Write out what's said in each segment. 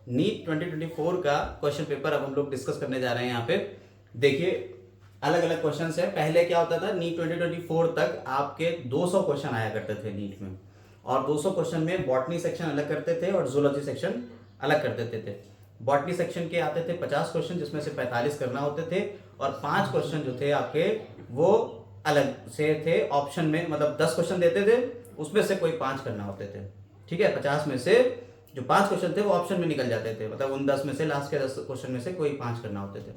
NEET 2024 का question paper अब हम लोग डिस्कस करने जा रहे हैं यहाँ पे। देखिए अलग अलग क्वेश्चन है। पहले क्या होता था, नीट 2024 तक आपके 200 क्वेश्चन आया करते थे नीट में, और 200 क्वेश्चन में बॉटनी सेक्शन अलग करते थे और जूलॉजी सेक्शन अलग कर देते थे। बॉटनी सेक्शन के आते थे 50 क्वेश्चन, जिसमें से 45 करना होते थे, और 5 क्वेश्चन जो थे आपके वो अलग से थे ऑप्शन में, मतलब 10 क्वेश्चन देते थे, उसमें से कोई 5 करना होते थे। ठीक है, 50 में से जो 5 क्वेश्चन थे वो ऑप्शन में निकल जाते थे, मतलब उन 10 में से लास्ट के 10 क्वेश्चन में से कोई 5 करना होते थे।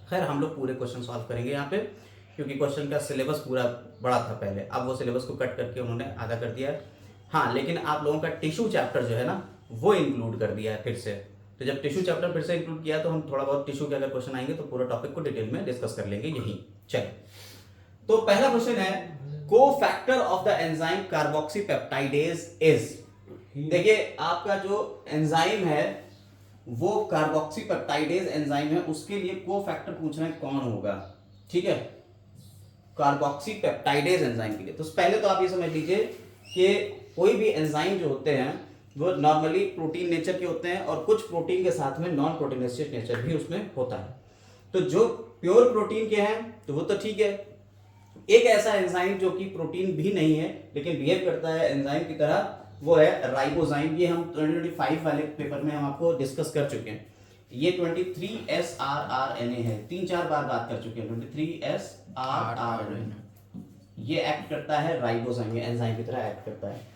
खैर हम लोग पूरे क्वेश्चन सॉल्व करेंगे यहाँ पे, क्योंकि क्वेश्चन का सिलेबस पूरा बड़ा था पहले, अब वो सिलेबस को कट करके उन्होंने आधा कर दिया है। हाँ, लेकिन आप लोगों का टिश्यू चैप्टर जो है ना वो इंक्लूड कर दिया है फिर से। तो जब टिश्यू चैप्टर फिर से इंक्लूड किया तो हम थोड़ा बहुत टिश्यू के अगर क्वेश्चन आएंगे तो पूरा टॉपिक को डिटेल में डिस्कस कर लेंगे यही। चलिए, तो पहला क्वेश्चन है, को factor of the enzyme carboxypeptidase is. देखिए आपका जो एंजाइम है वो कार्बोक्सीपेप्टाइडेज एंजाइम है, उसके लिए को फैक्टर पूछ रहे हैं कौन होगा। ठीक है, कार्बोक्सीपेप्टाइडेज एंजाइम के लिए। तो पहले तो आप ये समझ लीजिए कि कोई भी एंजाइम जो होते हैं वो नॉर्मली प्रोटीन नेचर के होते हैं, और कुछ प्रोटीन के साथ में नॉन प्रोटीनेशियस नेचर भी उसमें होता है। तो जो प्योर प्रोटीन के हैं तो वो तो ठीक है। एक ऐसा एंजाइम जो कि प्रोटीन भी नहीं है लेकिन बिहेव करता है एंजाइम की तरह, वो है राइबोजाइम। ये हम 2025 वाले पेपर में हम आपको डिस्कस कर चुके हैं। ये 23SRRNA है, 3-4 बार बात कर चुके हैं। 23SRRNA ये एक्ट करता है राइबोजाइम, ये एंजाइम की तरह एक्ट करता है।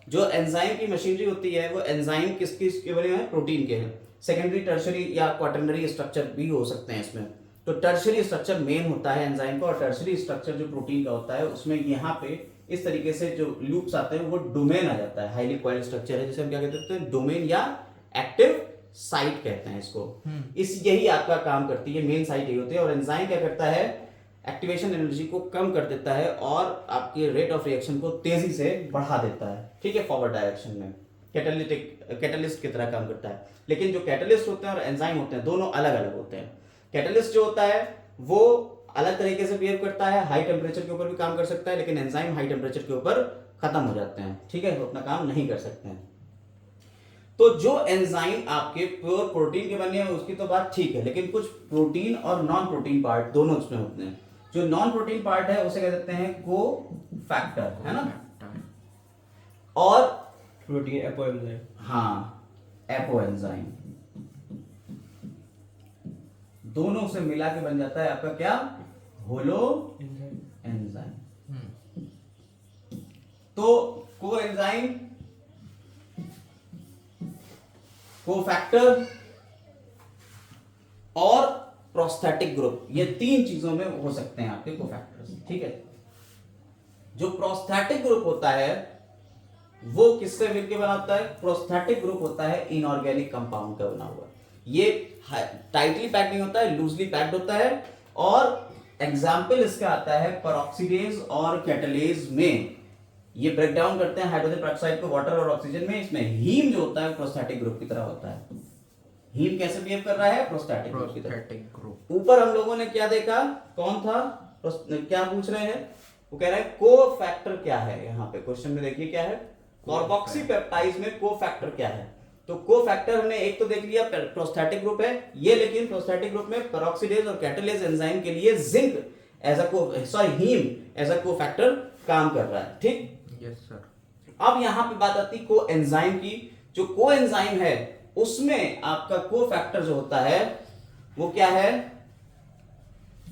जो एंजाइम की मशीनरी होती है वो एंजाइम किसके बने हुए हैं, प्रोटीन के हैं। सेकेंडरी, टर्शरी या क्वाटरनरी स्ट्रक्चर भी हो सकते हैं इसमें। तो टर्शरी स्ट्रक्चर मेन होता है एंजाइम का, और टर्शरी स्ट्रक्चर जो प्रोटीन का होता है उसमें यहाँ पे इस तरीके से जो लूप्स आते हैं वो डोमेन आ जाता है। हाईली कॉइल्ड स्ट्रक्चर है जिसे हम क्या कहते हैं, डोमेन या एक्टिव साइट कहते हैं इसको। इस यही आपका काम करती है, मेन साइट यही होती है। और एंजाइम क्या करता है, एक्टिवेशन एनर्जी को कम कर देता है और आपके रेट ऑफ रिएक्शन को तेजी से बढ़ा देता है। ठीक है, फॉरवर्ड डायरेक्शन में कैटलिस्ट की तरह काम करता है। लेकिन जो कैटलिस्ट होते हैं और एंजाइम होते हैं दोनों अलग अलग होते हैं। कैटलिस्ट जो होता है वो अलग तरीके से बिहेव करता है, हाई टेम्परेचर के ऊपर भी काम कर सकता है, लेकिन एंजाइम हाई टेम्परेचर के ऊपर खत्म हो जाते हैं। ठीक है, वो अपना काम नहीं कर सकते हैं। तो जो एंजाइम आपके प्योर प्रोटीन के बने हैं उसकी तो बात ठीक है, लेकिन कुछ प्रोटीन और नॉन प्रोटीन पार्ट दोनों उसमें होते हैं। जो नॉन प्रोटीन पार्ट है उसे कह देते हैं को फैक्टर, है ना। और प्रोटीन एपो एंजाइम, हाँ एपो एंजाइम, दोनों से मिला के बन जाता है आपका क्या, होलो एंजाइम। तो को एंजाइम, को फैक्टर और प्रोस्थेटिक ग्रुप, ये 3 चीजों में हो सकते हैं आपके को फैक्टर्स। ठीक है, जो प्रोस्थेटिक ग्रुप होता है वो किससे मिलकर बना होता है, प्रोस्थेटिक ग्रुप होता है इनऑर्गेनिक कंपाउंड का बना हुआ। ये टाइटली पैक्ड नहीं होता है, लूजली पैक्ड होता है। और एग्जाम्पल इसका आता है पेरोक्सीडेज और कैटलेज में, ये ब्रेक डाउन करते हैं हाइड्रोजन पेरोक्साइड को वाटर और ऑक्सीजन में। इसमें हीम जो होता है प्रोस्थेटिक ग्रुप की तरह होता है। हीम कैसे बिहेव कर रहा है, प्रोस्थेटिक ग्रुप की तरह। ऊपर हम लोगों ने क्या देखा, कौन था, क्या पूछ रहे हैं, वो कह रहा है को फैक्टर क्या है। यहाँ पे क्वेश्चन में देखिए क्या है, कार्बोक्सीपेप्टाइड्स में को फैक्टर क्या है। तो को फैक्टर हमने एक तो देख लिया, प्रोस्थेटिक ग्रुप है ये, लेकिन प्रोस्थेटिक ग्रुप में पेरोक्सीडेज और कैटलेज एंजाइम के लिए जिंक एज अ को, सॉरी हीम एज अ को फैक्टर काम कर रहा है। ठीक, यस सर। अब यहां पे बात आती को एंजाइम की। जो को एंजाइम है उसमें आपका को फैक्टर जो होता है वो क्या है,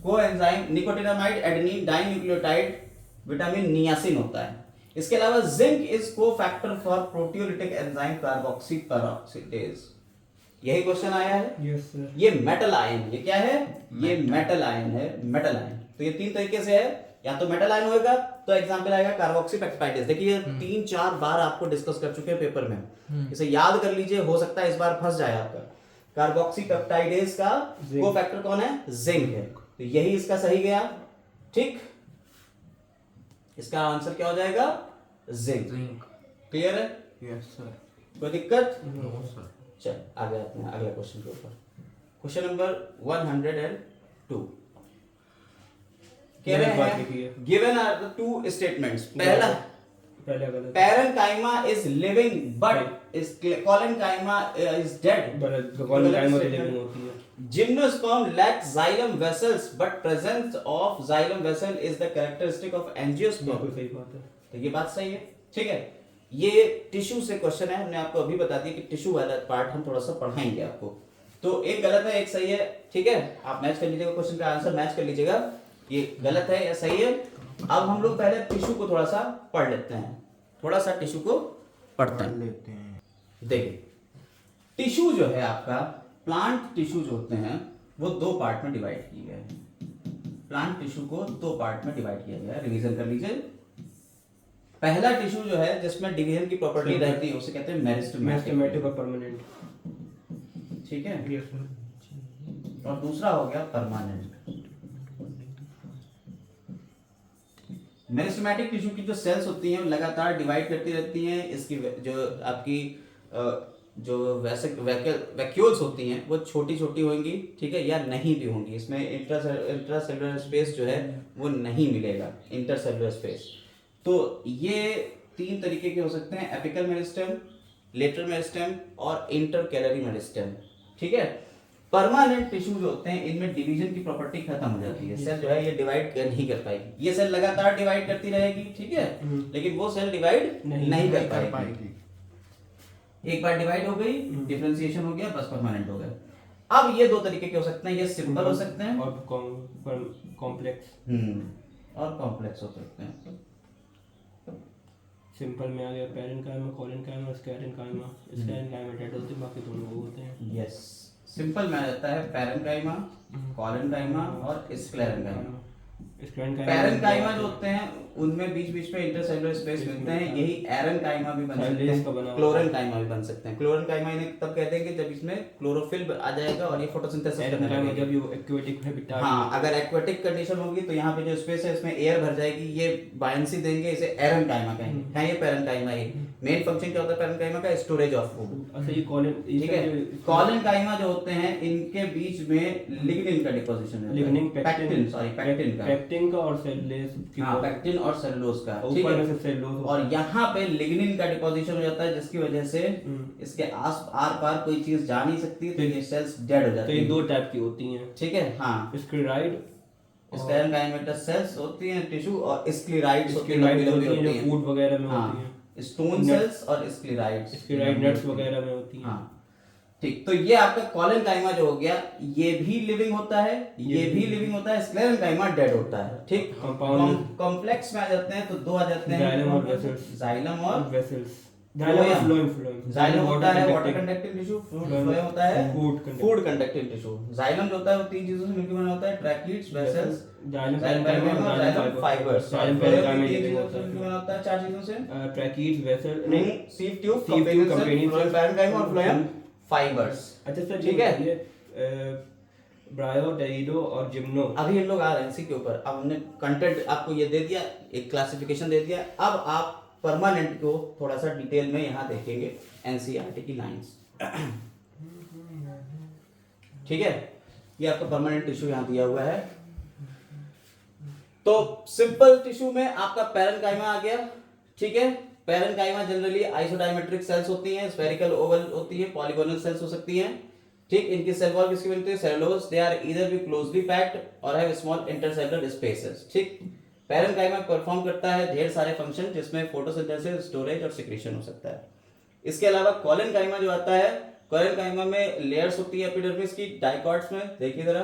को enzyme nicotinamide adenine dinucleotide vitamin niacin होता है। इसके अलावा जिंक इज को factor for proteolytic enzyme carboxy peroxidase. यही क्वेश्चन आया है। Yes sir. ये मेटल आयन, ये क्या है, ये मेटल आयन है, मेटल आयन। तो ये 3 तरीके से है, या तो मेटल आयन होगा तो एग्जांपल आएगा कार्बोक्सीपेप्टाइडेज। देखिए 3-4 बार आपको डिस्कस कर चुके हैं पेपर में, इसे याद कर लीजिए, हो सकता है इस बार फंस जाए आपका। कार्बोक्सीपेप्टाइडेज का को फैक्टर कौन है, जिंक है, तो यही इसका सही गया। ठीक, इसका आंसर क्या हो जाएगा, जिंक। क्लियर है, यस सर। कोई दिक्कत, नो सर। चल आगे आते हैं अगले क्वेश्चन के ऊपर। क्वेश्चन नंबर 102 कह रहे हैं, गिवन आर द 2 स्टेटमेंट्स। पहला, parenchyma is living but collenchyma is dead. Collenchyma की लिविंग होती है. Gymnosperm lacks xylem vessels, but presence of xylem vessel is the characteristic of angiosperm. बिल्कुल सही बात है. तो ये बात सही है. ठीक है, ये टिश्यू से क्वेश्चन है. हमने आपको अभी बता दिया कि टिश्यू वाला पार्ट हम थोड़ा सा पढ़ाएंगे आपको. तो एक गलत है, एक सही है. ठीक है, आप मैच कर लीजिएगा, क्वेश्चन का आंसर मैच कर लीजिएगा. ये गलत है या सही है. अब हम लोग पहले टिश्यू को थोड़ा सा पढ़ लेते हैं. थोड़ा सा टिश्यू को पढ़ते हैं. देखिए, टिश्यू जो है आपका, प्लांट टिश्यू जो होते हैं वो दो पार्ट में डिवाइड किए गए हैं. प्लांट टिश्यू को दो पार्ट में डिवाइड किया गया है. रिवीजन कर लीजिए. पहला टिश्यू जो है जिसमें डिवीजन की प्रॉपर्टी रहती है उसे कहते हैं मेरिस्टेमेटिक और परमानेंट. ठीक है, और दूसरा हो गया परमानेंट. मेरिस्टेमेटिक टिश्यू की जो सेल्स होती हैं लगातार डिवाइड करती रहती हैं. इसकी जो आपकी जो वैक्यूल्स होती हैं वो छोटी छोटी होंगी. ठीक है, या नहीं भी होंगी. इसमें इंट्रासेलुलर स्पेस जो है वो नहीं मिलेगा, इंटरसेलुलर स्पेस. तो ये तीन तरीके के हो सकते हैं: एपिकल मेरिस्टेम, लेटरल मेरिस्टेम और इंटरकैलरी मेरिस्टेम. ठीक है, परमानेंट टिश्यू जो होते हैं इनमें डिवीजन की प्रॉपर्टी खत्म हो जाती है. सेल जो है ये डिवाइड नहीं कर पाएगी. ये सेल लगातार डिवाइड करती रहेगी. ठीक है, लेकिन वो सेल डिवाइड नहीं कर पाएगी. एक बार डिवाइड हो गई, डिफरेंशिएशन हो गया, बस परमानेंट हो गया. अब ये दो तरीके के हो सकते हैं. ये सिंपल हो सकते हैं और कॉम्प्लेक्स. और कॉम्प्लेक्स हो सकते हैं. सिंपल में आ गया parenchyma, collenchyma, sclerenchyma. Sclerenchyma dead होते हैं, बाकी दोनों वो होते हैं. यस, सिंपल में आ जाता है पैरेन्काइमा, कॉलेनकाइमा और स्क्लेरेन्काइमा. पैरेन्काइमा जो होते हैं उनमें बीच बीच में इंटरसेलुलर स्पेस मिलते हैं. यही एरेन्काइमा भी बन सकते हैं, क्लोरेन्काइमा भी बन सकते हैं. क्लोरेन्काइमा इन्हें तब कहते हैं कि जब इसमें क्लोरोफिल आ जाएगा और ये फोटोसिंथेसिस करने लगेगा. जब ये एक्वेटिक हैबिटेट. हाँ, अगर एक्वेटिक कंडीशन होगी तो यहाँ पे जो स्पेस है इसमें एयर भर जाएगी. ये बायंसी देंगे, इसे एरेन्काइमा कहेंगे. है ये पैरेन्काइमा. ये मेन फंक्शन क्या होता है पैरेन्काइमा का? Storage of food. अच्छा, ये कॉलेन. ठीक है, कॉलेनकाइमा जो होते हैं इनके बीच में लिग्निन का डिपोजिशन है. लिग्निन, पैक्टिन, सॉरी पैक्टिन का. पैक्टिन का और सेलुलोज की. हाँ, पैक्टिन और सेलुलोज का. ठीक ऊपर में है, से सेलुलोज. और यहाँ पे लिग्निन का डिपोजिशन हो जाता है जिसकी वजह से इसके आर पार कोई चीज जा नहीं सकती. तो ये सेल्स डेड हो जाती है. है. तो ये दो टाइप की होती हैं. ठीक है. हाँ, स्क्लेराइड स्क्लेरेन्काइमेटस सेल्स होती हैं टिश्यू, और स्क्लेराइड्स होती हैं जो फूड वगैरह में होती हैं. स्टोन सेल्स और स्क्लेराइड्स. स्क्लेराइड नट्स वगैरह में होती हैं. हाँ, ठीक. तो ये आपका कॉलेनकाइमा जो हो गया, ये भी लिविंग होता है, ये भी लिविंग होता है. स्क्लेरेन्काइमा डेड होता है. ठीक. कॉम्प्लेक्स में आ जाते हैं तो दो आ जाते हैं, जाइलम और वेसल्स. जाइलम और वेसल्स. जाइलम और फ्लोएम. जाइलम होता है वाटर कंडक्टिंग टिश्यू, फ्लोएम होता है फूड कंडक्टिंग टिश्यू. जाइलम जो होता है वो तीन चीजों से मिलकर बना होता है: ट्रैकीड्स, वेसल्स, जाइलम फाइबर्स. तीन चीजों से मिलकर बना होता है, चार चीजों से: ट्रैकीड्स, वेसल, नहीं, सीव ट्यूब, पैरेन्काइमा और फ्लोएम फाइबर्स. अच्छा सर, ठीक है. ये ब्रायो, डेरिडो और जिम्नो. अभी हम लोग आ रहे हैं इसी के ऊपर. अब हमने कंटेंट आपको ये दे दिया, एक क्लासिफिकेशन दे दिया. अब आप परमानेंट को थोड़ा सा डिटेल में यहाँ देखेंगे एनसीईआरटी की लाइंस. ठीक है, ये आपका परमानेंट टिश्यू यहाँ दिया हुआ है. तो सिंपल टिश्यू में आपका पैरेन्काइमा आ गया. ठीक है, पैरेन्काइमा जनरली आइसोडायमेट्रिक सेल्स होती हैं, स्फेरिकल ओवल होती है, पॉलीगोनल सेल्स हो सकती हैं. ठीक, इनकी सेल वॉल किसकी बनती है? Cellulose. They are either be closely packed और हैव स्मॉल इंटरसेलुलर स्पेसेस. ठीक, पैरेन्काइमा परफॉर्म करता है ढेर सारे फंक्शन जिसमें फोटोसिंथेसिस, स्टोरेज और सिक्रीशन हो सकता है. इसके अलावा कॉलेनकाइमा जो आता है, कॉलेनकाइमा में लेयर्स होती है एपिडर्मिस की, डाइकॉट्स में. देखिए जरा,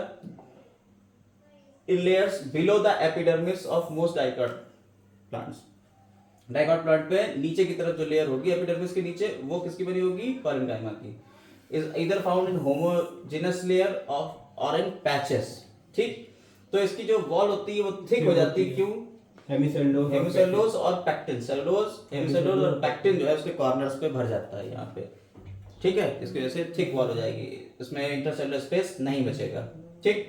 इन layers below the epidermis of most dicot plants. Dicot plant पे नीचे की तरफ जो लेयर होगी एपिडर्मिस के नीचे, वो किसकी बनी होगी? कॉलेनकाइमा की. Is either found in homogeneous layer of और इन पैचेस. ठीक, तो इसकी जो वॉल होती है वो थिक हो जाती है. क्यों? हेमिसेलुलोज और पैक्टिन. सेलुलोज, हेमिसेलुलोज और पैक्टिन जो है उसके कॉर्नर्स पे भर जाता है यहाँ पे. ठीक है, इसकी वजह से थिक वॉल हो जाएगी, इसमें इंटरसेलुलर स्पेस नहीं बचेगा. ठीक,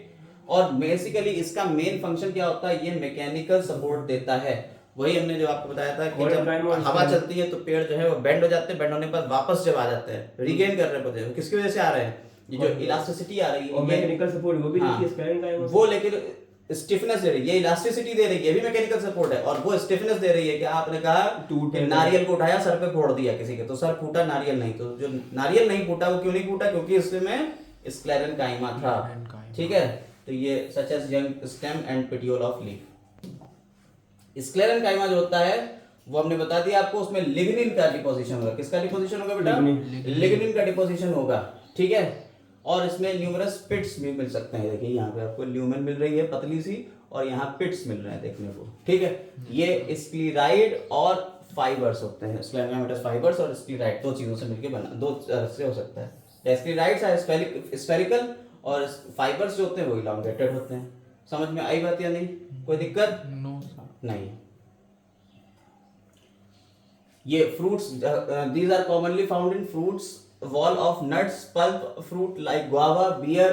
और बेसिकली इसका मेन फंक्शन क्या होता है? ये मैकेनिकल सपोर्ट देता है. वही हमने जो आपको बताया था कि जब हवा चलती है तो पेड़ जो है वो बेंड हो जाते हैं, बेंड होने पर वापस जब आ जाते हैं, रीगेन कर रहे होते हैं. किसकी वजह से आ रहे हैं? ये जो इलास्टिसिटी आ रही है, और मैकेनिकल सपोर्ट वो भी देती है स्क्लेरेन्काइमा. वो लेकिन स्टिफनेस दे रही है, ये इलास्टिसिटी दे रही है, ये भी मैकेनिकल सपोर्ट है, और वो स्टिफनेस दे रही है कि आपने कहा कि नारियल को उठाया सर पे फोड़ दिया किसी के, तो सर फूटा, नारियल नहीं। तो जो नारियल नहीं फूटा वो क्यों नहीं फूटा? क्योंकि इसमें स्क्लेरेनकाइमा था। ठीक है, तो ये such as young stem and petiole of leaf. Sclerenchyma जो होता है वो हमने बता दिया आपको, उसमें लिग्निन का डिपोजिशन होगा। किसका डिपोजिशन होगा बेटा? लिग्निन का डिपोजिशन होगा। ठीक है, और इसमें न्यूमरस पिट्स भी मिल सकते हैं। देखिए यहाँ पे आपको ल्यूमेन मिल रही है पतली सी, और यहाँ पिट्स मिल रहे हैं देखने को। ठीक है, ये स्क्लीराइड और फाइबर्स होते हैं। स्क्लेरोमेटस फाइबर्स और स्क्लीराइड दो चीजों से मिलकर बना, दो से हो सकता है। स्क्लीराइड्स आर स्फेरिकल और फाइबर्स जो होते हैं वो इलांगेटेड होते हैं। समझ में आई बात या नहीं? कोई दिक्कत? No sir. नहीं। ये fruits, these are commonly found in fruits wall of nuts, pulp fruit like guava, beer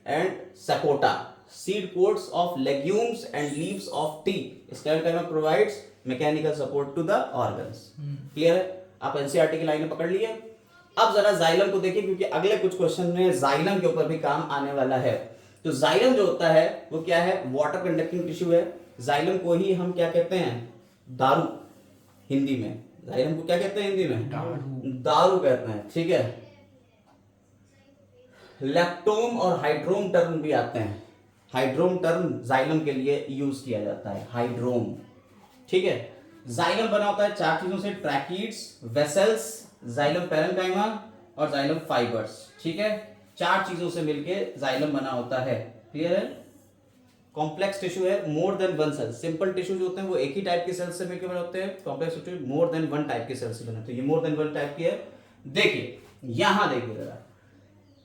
and sapota, seed coats of legumes and leaves of tea. Sclerenchyma provides mechanical support to the organs. Clear है? आप NCERT की लाइनें पकड़ लिए। अब जरा xylem को देखिए, क्योंकि अगले कुछ क्वेश्चन में जाइलम के ऊपर भी काम आने वाला है। तो जाइलम जो होता है वो क्या है? वाटर कंडक्टिंग टिश्यू है। जाइलम को ही हम क्या कहते हैं? दारू, हिंदी में। जाइलम को क्या कहते हैं हिंदी में? दारू कहते हैं। ठीक है, लैक्टोम और हाइड्रोम टर्म भी आते हैं। हाइड्रोम टर्म जाइलम के लिए यूज किया जाता है, हाइड्रोम। ठीक है, जाइलम बना होता है चार चीजों से, ट्रैकीड्स, वेसल्स, जाइलम पैरेन्काइमा और जाइलम फाइबर्स। ठीक है, चार चीजों से मिलके जाइलम बना होता है। क्लियर है? कॉम्प्लेक्स टिश्यू है, more than one cell. Simple tissue जो होते हैं वो एक ही टाइप के सेल से मिलकर बने होते हैं। कॉम्प्लेक्स टिश्यू मोर देन वन टाइप के सेल से बने होते हैं। ये मोर देन वन टाइप की है। देखिए यहां देखिए जरा,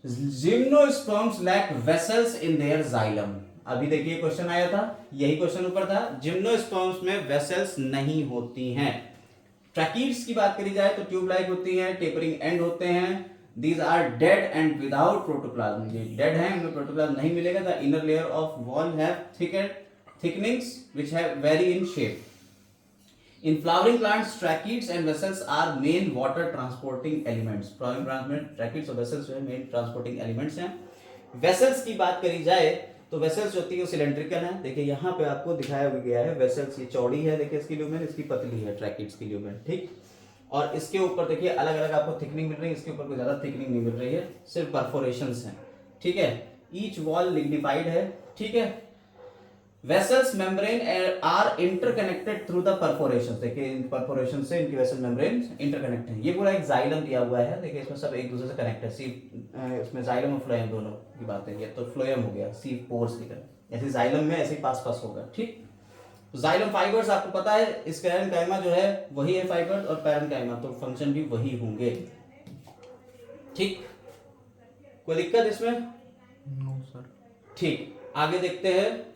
gymnosperms lack vessels in their xylem. अभी देखिए क्वेश्चन आया था, यही क्वेश्चन ऊपर था। जिम्नोस्पर्म्स में वेसल्स नहीं होती हैं। ट्रैकीड्स की बात करी जाए तो ट्यूब लाइक होती हैं, टेपरिंग एंड होते हैं। These are dead and without protoplasm. ये dead हैं, इनमें प्रोटोप्लाज्म नहीं मिलेगा। The inner layer of wall have thickenings which have vary in shape. In flowering plants, tracheids and vessels are main water transporting elements. Flowering plants में tracheids और vessels जो है main transporting elements हैं। Vessels की बात करी जाए तो vessels जो होती है सिलेंड्रिकल है। देखिए यहाँ पे आपको दिखाया गया है vessels, ये चौड़ी है, देखिए इसकी ल्यूमेन, इसकी पतली है tracheids की ल्यूमेन। ठीक, और इसके ऊपर देखिए अलग अलग आपको थिकनिंग मिल रही है, इसके ऊपर कोई ज्यादा थिकनिंग नहीं मिल रही है, सिर्फ परफोरेशंस हैं। ठीक है, ईच वॉल लिग्निफाइड है। ठीक है, vessels membrane are interconnected through the perforations. देखिए इन परफोरेशन से इनकी वेसल मेम्ब्रेन इंटरकनेक्ट है। ये पूरा एक जाइलम दिया हुआ है, देखिए इसमें सब एक दूसरे से कनेक्ट है। इसमें जाइलम और फ्लोएम दोनों की बात है। ये तो फ्लोएम हो गया, सी पोर्स की तरह, ऐसे जाइलम में ऐसे पास पास होगा। ठीक, जाइलम फाइबर्स आपको पता है, स्क्लेरेनकाइमा जो है वही है फाइबर्स, और पैरेन्काइमा तो फंक्शन भी वही होंगे। ठीक, कोई दिक्कत इसमें? No sir. ठीक, आगे देखते हैं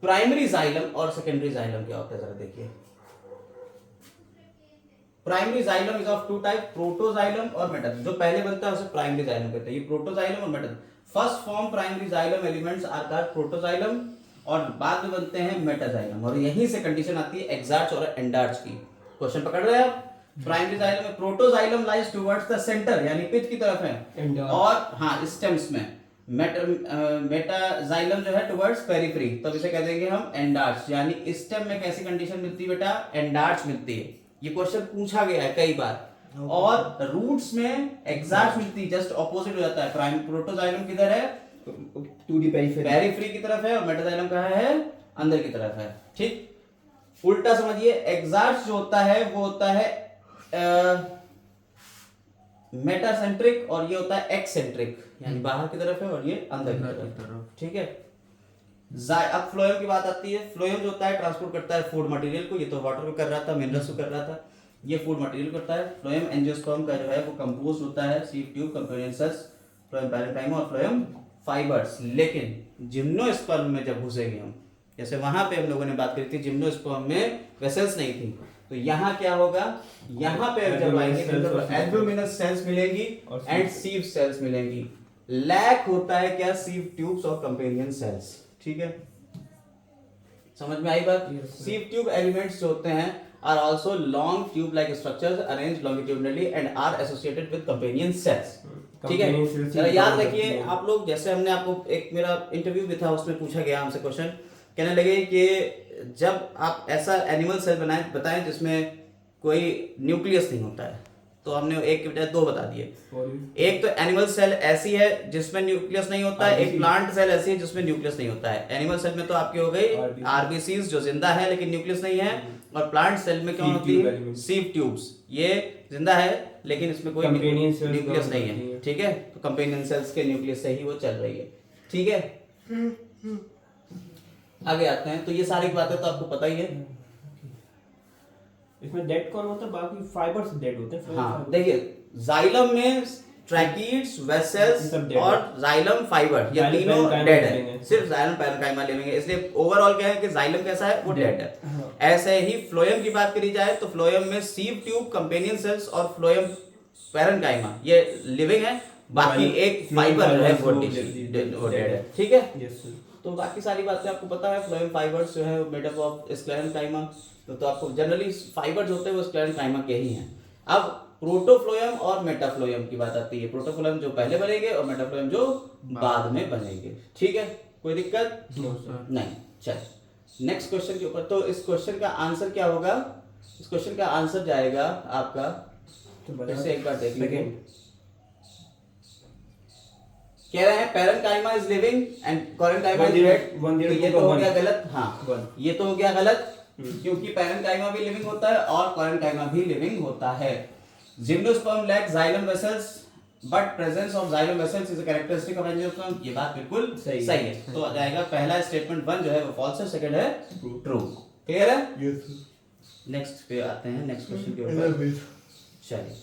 प्राइमरी जाइलम और सेकेंडरी जाइलम क्या होता है, जरा देखिए। Primary xylem is of two type, protoxylem और मेटाजाइलम। जो पहले बनता है उसे प्राइमरी जाइलम कहते हैं। ये प्रोटोजाइलम और metaxylem. First form primary xylem elements are called protoxylem, और बाद में बनते हैं मेटाजाइलम। और यहीं से कंडीशन आती है एग्जार्च और एंडार्च की। क्वेश्चन पकड़ रहे हैं आप? प्राइमरी जाइलम में protoxylem lies towards the centre, यानी पिच की तरफ है, और हाँ स्टेम्स में। मेटाजाइलम जो है टुवर्ड्स पेरिफेरी, तब इसे कह देंगे हम एंडार्च। यानी स्टेम में कैसी कंडीशन मिलती है बेटा? एंडार्च मिलती है। ये क्वेश्चन पूछा गया है कई बार। और रूट्स में एग्जार्च मिलती है, जस्ट ऑपोजिट हो जाता है। प्राइम प्रोटोजाइलम किधर है? टू दी पेरिफेरी की तरफ है, और मेटाजाइलम कहाँ है? अंदर की तरफ है। ठीक, उल्टा समझिए, एग्जार्च जो होता है वो होता है मेटासेंट्रिक, और ये होता है एक्सेंट्रिक, यानी बाहर की तरफ है और ये अंदर की तरफ। ठीक है, अब फ्लोएम की बात आती है। फ्लोएम जो होता है ट्रांसपोर्ट करता है फूड मटेरियल को। ये तो वाटर को कर रहा था, मिनरल्स को कर रहा था, ये फूड मटेरियल करता है। फ्लोएम एंजियोस्पर्म का जो है वो कंपोज होता है sieve tube, companion cells, phloem parenchyma और फ्लोएम फाइबर्स। लेकिन जिम्नोस्पर्म में जब घुसेंगे हम, जैसे वहां पे हम लोगों ने बात करी थी जिम्नोस्पर्म में वेसल्स नहीं थी, तो यहाँ क्या होगा? यहाँ पे जब आएंगे तो एल्ब्यूमिनस सेल्स मिलेंगी एंड सीव सेल्स मिलेंगी। लैक होता है क्या? सीव ट्यूब्स और कंपेनियन सेल्स। ठीक है, समझ में आई बात? सीव ट्यूब एलिमेंट्स जो होते हैं are also long tube-like structures arranged longitudinally and are associated with companion cells. ठीक है, Companion cells जरा ही याद काम रखिए करती हैं। आप लोग, जैसे हमने आपको एक मेरा इंटरव्यू भी था उसमें पूछा गया हमसे क्वेश्चन, कहने लगे कि जब आप ऐसा एनिमल सेल बताएं जिसमें कोई न्यूक्लियस नहीं होता है, तो हमने एक के बजाय दो बता दिए। एक तो एनिमल सेल ऐसी है जिसमें न्यूक्लियस नहीं होता है, एक प्लांट सेल ऐसी है जिसमें न्यूक्लियस नहीं होता है। एनिमल सेल में तो आपकी हो गई आरबीसीज जो जिंदा है लेकिन न्यूक्लियस नहीं है, और प्लांट सेल में क्या होती है, सीव ट्यूब्स, ये जिंदा है लेकिन इसमें कोई Companion cells न्यूक्लियस काम नहीं करती है। हैं। ठीक है, तो कंपेनियन सेल्स के न्यूक्लियस से ही वो चल रही है। ठीक है, आगे आते हैं। तो ये सारी बातें तो आपको पता ही है। इसमें डेड कौन होता है? बाकी फाइबर्स डेड होते हैं। हाँ देखिए, जाइलम में ट्रैकीड्स, वेसल्स सब dead और जाइलम फाइबर, ये Xylem तीनों parenchyma डेड living है। है। सिर्फ जाइलम पैरेन्काइमा लिविंग है। इसलिए ओवरऑल क्या है कि जाइलम कैसा है, वो डेड है। हाँ। ऐसे ही फ्लोएम की बात करी जाए तो फ्लोएम में सीव ट्यूब, कंपेनियन सेल्स और फ्लोएम पैरेन्काइमा ये लिविंग है, बाकी एक फाइबर जो है वो डेड है। ठीक है, यस सर। तो बाकी सारी बातें आपको पता है। फ्लोएम फाइबर्स जो है मेड अप ऑफ स्क्लेरेनकाइमा, तो आपको जनरली फाइबर जो होते हैं वो स्क्लेरेनकाइमा के ही हैं। अब प्रोटोफ्लोएम और मेटाफ्लोएम की बात आती है। प्रोटोफ्लोएम जो पहले बनेंगे और मेटाफ्लोएम जो बाद में बनेंगे। ठीक है, कोई दिक्कत नहीं। चल नेक्स्ट क्वेश्चन के ऊपर। तो इस क्वेश्चन का आंसर क्या होगा? इस क्वेश्चन का आंसर जाएगा आपका, फिर से एक बार देख लीजिए। कह रहे हैं parenchyma is living and parenchyma is dead, तो ये तो हो गया गलत। हाँ, ये तो हो गया गलत, क्योंकि पैरेन्काइमा भी लिविंग होता है और पैरेन्काइमा भी लिविंग होता है। Gymnosperm lack xylem vessels but presence of xylem vessels is a characteristic of angiosperm. ये बात बिल्कुल सही है। तो आ जाएगा पहला स्टेटमेंट 1 जो है वो फॉल्स है, सेकंड है ट्रू। क्लियर है? यस। नेक्स्ट पे आते हैं, नेक्स्ट क्वेश्चन के ऊपर। चलिए,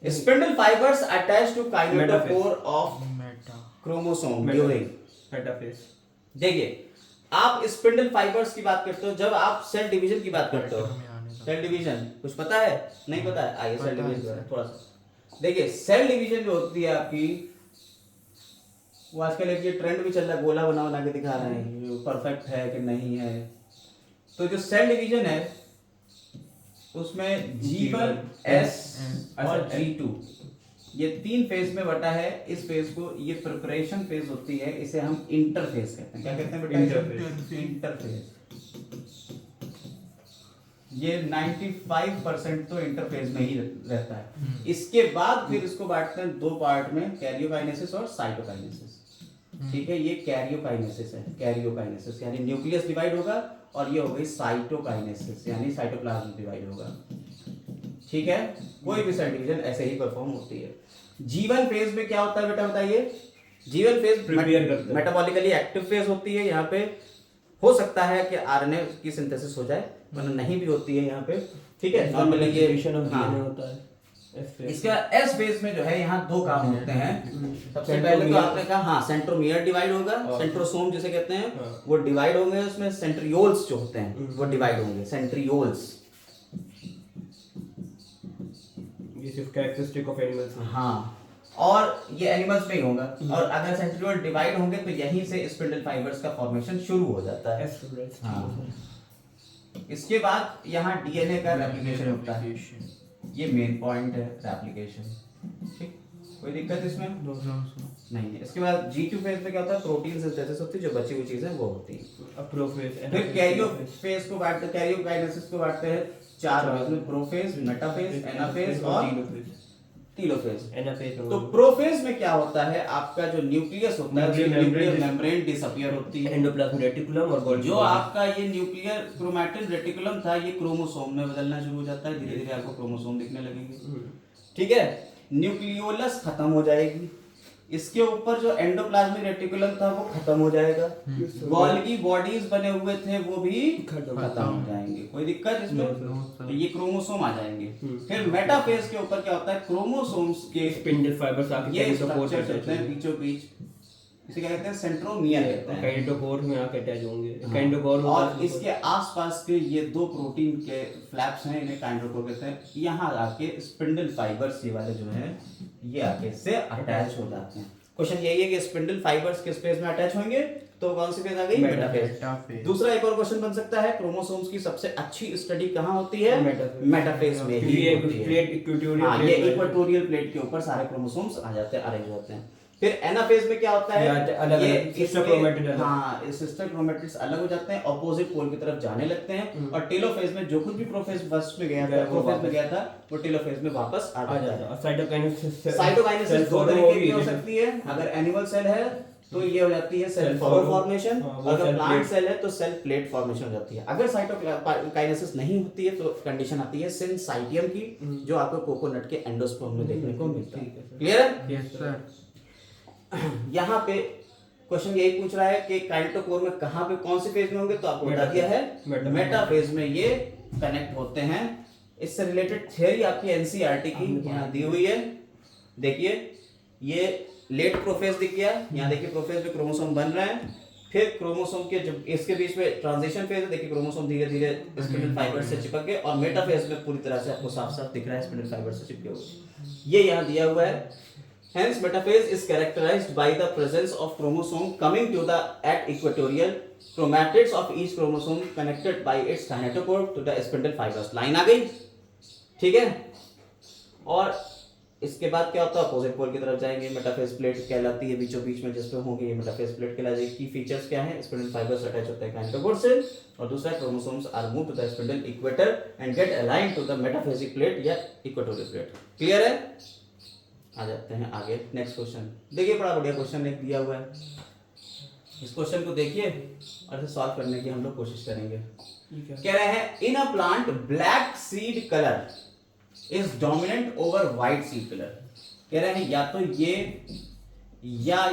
spindle fibres attach to kinetochore of chromosome during metaphase. देखिए, आप स्पिंडल फाइबर्स की बात करते हो जब आप सेल डिवीजन की बात करते हो। सेल डिवीजन कुछ पता है? नहीं पता है? आइए सेल डिवीजन थोड़ा सा देखिए। सेल डिवीजन जो होती है आपकी, वो आजकल एक ये ट्रेंड भी चल रहा है, गोला बना के दिखा रहे हैं परफेक्ट है कि नहीं है। तो जो सेल डिवीजन है उसमें G1, S और G2 ये 3 फेज में बटा है। इस फेज को, ये प्रिपरेशन फेज होती है, इसे हम इंटरफेज कहते हैं। क्या कहते हैं बेटा? इंटरफेज। ये 95% तो इंटरफेज में ही रहता है। इसके बाद फिर इसको बांटते हैं 2 पार्ट में, कैरियोकाइनेसिस और साइटोकाइनेसिस। ठीक है, ये कैरियोकाइनेसिस है। कैरियोकाइनेसिस यानी न्यूक्लियस डिवाइड होगा, और ये हो गई साइटोकाइनेसिस यानी साइटोप्लाज्म डिवाइड होगा। ठीक है, कोई भी सेल डिवीजन ऐसे ही परफॉर्म होती है। G1 फेज में क्या होता है बेटा बताइए? G1 phase metabolically active phase होती है। यहाँ पे हो सकता है कि आरएनए की सिंथेसिस हो जाए, वरना नहीं भी होती है यहाँ पे। ठीक है, नॉर्मली ये होता है। इसका एस फेज में जो है यहाँ 2 काम होते हैं। सबसे पहले तो आपने कहा हाँ, सेंट्रोमियर डिवाइड होगा, सेंट्रोसोम जिसे कहते हैं वो डिवाइड होंगे। उसमें सेंट्रियोल्स जो होते हैं वो डिवाइड होंगे, सेंट्रियोल्स। ये सिर्फ कैरेक्टरिस्टिक ऑफ एनिमल्स है। हाँ, और ये एनिमल्स में ही होगा। और अगर सेंट्रियोल डिवाइड होंगे तो यहीं से स्पिंडल फाइबर्स का फॉर्मेशन शुरू हो जाता है। हाँ। इसके बाद यहाँ डीएनए का रेप्लिकेशन होता है। ये मेन पॉइंट है, रेप्लिकेशन। ठीक, कोई दिक्कत इसमें नहीं है। इसके बाद G2 फेज में क्या होता है? प्रोटीन सिंथेसिस होती है, जो बची हुई चीजें वो होती है। फिर कैरियोफेज को बांटते, कैरियोकाइनेसिस को बांटते हैं 4 भाग में, प्रोफेज, मेटाफेज, एनाफेज और टीलोफेज। तो प्रोफेज में क्या होता है? आपका जो न्यूक्लियस होता है, न्यूक्लियर मेम्ब्रेन डिसअपीयर होती है। एंडोप्लाज्मिक रेटिकुलम और जो आपका ये न्यूक्लियर क्रोमैटिन रेटिकुलम था, ये क्रोमोसोम में बदलना शुरू हो जाता है। धीरे धीरे आपको क्रोमोसोम दिखने लगेंगे। ठीक है, न्यूक्लियोलस खत्म हो जाएगी। इसके ऊपर जो एंडोप्लाज्मिक रेटिकुलम था वो खत्म हो जाएगा। गोल्गी बॉडीज बने हुए थे वो भी खत्म हो जाएंगे। कोई दिक्कत इसमें? तो ये क्रोमोसोम आ जाएंगे। फिर मेटाफेज के ऊपर क्या होता है? क्रोमोसोम्स के स्पिंडल फाइबर्स आके ये स्ट्रक्चर्स होते हैं बीचों बीच, इसे क्या कहते हैं? सेंट्रोमियर कहते हैं। काइनेटोकोर में आके अटैच होंगे। काइनेटोकोर और इसके आसपास के ये 2 प्रोटीन के फ्लैप्स हैं, इन्हें काइनेटोकोर कहते हैं। यहाँ आके स्पिंडल फाइबर्स ये वाले जो हैं ये आके इससे अटैच हो जाते हैं। क्वेश्चन यही है कि स्पिंडल फाइबर्स किस फेज में अटैच होंगे? तो कौन सी फेज आ गई? मेटाफेज। मेटाफेज। दूसरा एक और क्वेश्चन बन सकता है, क्रोमोसोम्स की सबसे अच्छी स्टडी कहाँ होती है? मेटाफेज में ही ये होती है। प्लेट इक्वेटोरियल हाँ, ये इक्वेटोरियल प्लेट के ऊपर सारे क्रोमोसोम्स आ जाते हैं, अरेंज होते हैं। फिर एनाफेज में क्या होता है? अलग-अलग सिस्टर क्रोमैटिड अलग। हाँ, सिस्टर क्रोमैटिड्स अलग हो जाते हैं, ऑपोजिट पोल की तरफ जाने लगते हैं, और टेलोफेज में जो कुछ भी प्रोफेज फर्स्ट में गया था, प्रोफेज में गया था, वो टेलोफेज में वापस आ जाता है। साइटोकाइनेसिस दो तरीके की हो सकती है। अगर एनिमल सेल है तो ये हो जाती है सेल फॉर्मेशन, और अगर प्लांट सेल है तो सेल प्लेट फॉर्मेशन हो जाती है। अगर साइटोकाइनेसिस नहीं होती है तो कंडीशन आती है सिनसाइटियम की, जो आपको कोकोनट के एंडोस्पर्म में देखने को मिलता है। क्लियर है? Yes sir. यहाँ पे क्वेश्चन यही पूछ रहा है कि काइनेटोकोर में कहाँ पे कौन से फेज में होंगे, तो आपको बता दिया है मेटा फेज में ये कनेक्ट होते हैं। इससे रिलेटेड थ्योरी आपकी एनसीईआरटी की यहाँ दी हुई है। देखिए ये लेट प्रोफेज दिख गया, यहाँ देखिए प्रोफेज में क्रोमोसोम बन रहे हैं, फिर क्रोमोसोम के जब इसके बीच में ट्रांजिशन फेज है, देखिए क्रोमोसोम धीरे धीरे स्पिंडल फाइबर से चिपक गए, और मेटाफेज में पूरी तरह से आपको साफ साफ दिख रहा है स्पिंडल फाइबर से चिपके हुए। ये यहाँ दिया हुआ है। Hence, metaphase is characterized by the presence of chromosome coming to the at equatorial chromatids of each chromosome connected by its kinetochore to the spindle fibers. Line आ गई, ठीक है? और इसके बाद क्या होता है? अपोजिट पोल की तरफ जाएंगे, मेटाफेज प्लेट कहलाती है बीचों बीच में जिस पे होंगे, ये मेटाफेज प्लेट कहलाएगी। की फीचर्स क्या है? स्पिंडल फाइबर्स अटैच होते हैं काइनेटोकोर से, और दूसरा chromosomes are move to the spindle equator and get aligned to the metaphasic plate या इक्वेटोरियल प्लेट। क्लियर है? आ जाते हैं आगे नेक्स्ट क्वेश्चन। देखिए बड़ा बढ़िया क्वेश्चन एक दिया हुआ है, इस क्वेश्चन को देखिए और इसे सॉल्व करने की हम लोग कोशिश करेंगे। कह रहे हैं in a plant black seed colour is dominant over white seed colour. कह रहे हैं या तो ये या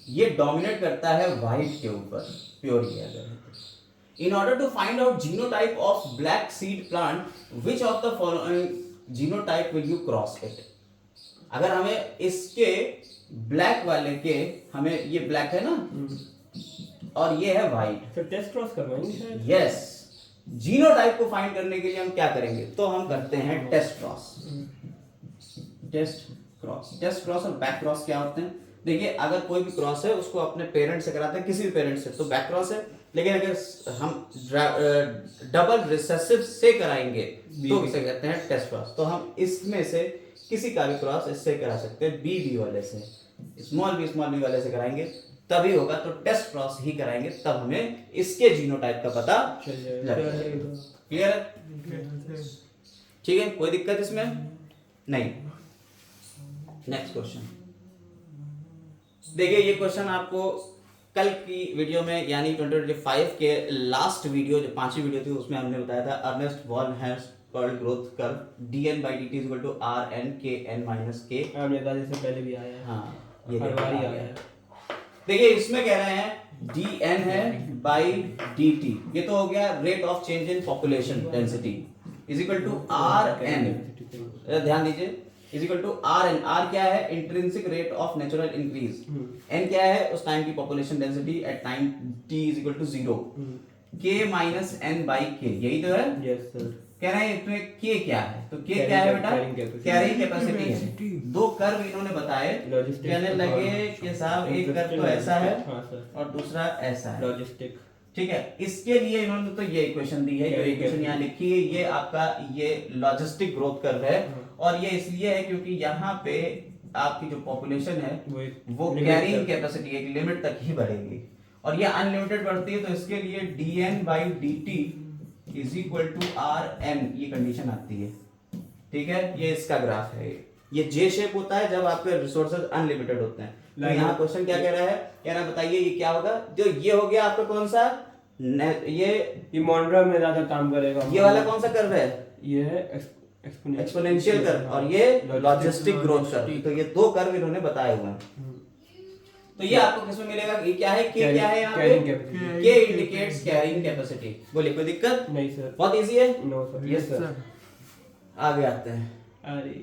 ये डोमिनेट करता है व्हाइट के ऊपर, प्योर ये अगर है। In order to find out genotype of black seed plant, which of the following genotype will you cross it? अगर हमें इसके ब्लैक वाले के, हमें ये ब्लैक है ना और ये है व्हाइट, फिर टेस्ट क्रॉस करवाएंगे शायद। यस, जीनोटाइप को फाइंड करने के लिए हम क्या करेंगे? तो हम करते हैं टेस्ट क्रॉस। टेस्ट क्रॉस और बैक क्रॉस क्या होते हैं? देखिए अगर कोई भी क्रॉस है उसको अपने पेरेंट से कराते हैं, किसी भी पेरेंट से, तो बैक क्रॉस है। लेकिन अगर हम डबल रिसेसिव से कराएंगे तो इसे कहते हैं टेस्ट क्रॉस। तो हम इसमें से किसी का भी क्रॉस इससे करा सकते हैं, बी वाले से, स्मॉल बी वाले से कराएंगे तभी होगा, तो टेस्ट क्रॉस ही कराएंगे तब हमें इसके जीनोटाइप का पता लगेगा। क्लियर है? ठीक है, कोई दिक्कत इसमें नहीं। नेक्स्ट क्वेश्चन देखिए, ये क्वेश्चन आपको कल की वीडियो में यानी 2025 के लास्ट वीडियो जो 5वीं वीडियो थी उसमें हमने बताया था अर्नेस्ट वॉन हैज कर्ल growth curve dn/dt = rn kn - k। हमने कहा इससे पहले भी आया है। हाँ, ये हर बार ही आया है। देखिए इसमें कह रहे हैं dn है बाई dt, ये तो हो गया rate of change in population density = rn। ध्यान दीजिए = rn। r क्या है? Intrinsic rate of natural increase. n क्या है? उस टाइम की population density at time t = 0। k - n/k, यही तो है। Yes sir. कह रहे हैं इसमें k क्या है? तो k क्या है बेटा? कैरिंग कैपेसिटी है। दो कर्व इन्होंने बताए, कहने लगे कि साहब एक कर्व तो ऐसा है और दूसरा ऐसा है, लॉजिस्टिक। ठीक है। इसके लिए इन्होंने तो ये इक्वेशन दी है, जो इक्वेशन यहाँ लिखी है, ये आपका ये लॉजिस्टिक ग्रोथ कर्व है। और ये इसलिए है क्योंकि यहाँ पे आपकी जो पॉपुलेशन है वो कैरिंग कैपेसिटी एक लिमिट तक ही बढ़ेगी, और ये अनलिमिटेड बढ़ती है, तो इसके लिए dn/dt = rn, ये कंडीशन आती है। ठीक है, ये इसका ग्राफ है। ये जे शेप होता है जब आपके रिसोर्सेज अनलिमिटेड होते हैं। तो यहाँ क्वेश्चन क्या कह रहा है? कह रहा है बताइए ये क्या होगा? जो ये हो गया आपका कौन सा, ये मोनरा में ज्यादा काम करेगा। ये वाला कौन सा कर्व है? ये है एक्सपोनेंशियल कर्व, और ये लॉजिस्टिक ग्रोथ कर्व। तो ये दो कर्व इन्होंने बताए हुए हैं। तो ये आपको किसमें मिलेगा? ये क्या है? के क्या है यहाँ पे? के इंडिकेट्स कैरिंग कैपेसिटी। बोलिए कोई दिक्कत नहीं सर। बहुत इजी है। No sir. Yes sir. आगे आते हैं। अरे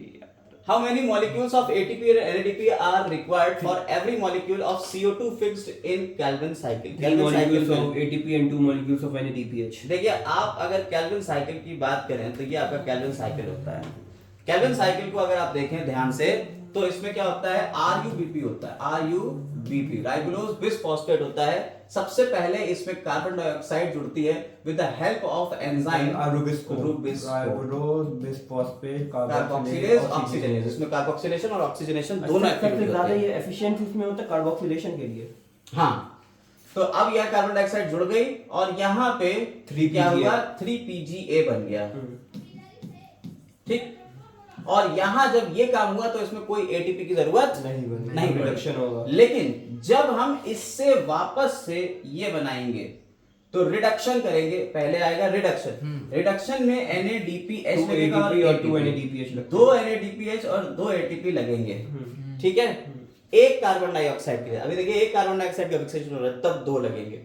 How many molecules of ATP and NADP are required for every molecule of CO2 fixed in Calvin cycle? Calvin cycle of ATP and 2 molecules of NADPH। देखिए आप अगर Calvin cycle की बात करें तो ये आपका कैल्विन साइकिल होता है। केल्विन साइकिल को अगर आप देखें ध्यान से तो इसमें क्या होता है, आरयूबीपी होता है, आरयूबीपी राइबोलोज बिसफॉस्फेट होता है। सबसे पहले इसमें कार्बन डाइऑक्साइड जुड़ती है with the help of enzyme carboxylase oxygenase. इसमें कार्बोक्सिलेशन और ऑक्सीजनेशन दोनों सबसे ज्यादा ये एफिशिएंसी इसमें होता है कार्बोक्सिलेशन के लिए। हाँ, तो अब यह कार्बन डाइऑक्साइड जुड़ गई और यहाँ पे 3 क्या PGA हुआ, 3 PGA बन गया। ठीक, और यहां जब ये काम हुआ तो इसमें कोई एटीपी की जरूरत नहीं प्रोडक्शन होगा। लेकिन जब हम इससे वापस से ये बनाएंगे तो रिडक्शन करेंगे, पहले आएगा रिडक्शन। रिडक्शन में NADPH लगेगा और 2 NADPH लगेगा, 2 NADPH और 2 ATP लगेंगे। ठीक है, एक कार्बन डाइऑक्साइड के लिए। अभी देखिए एक कार्बन डाइऑक्साइड का ऑक्सीजन हो रहा है तब 2 लगेंगे।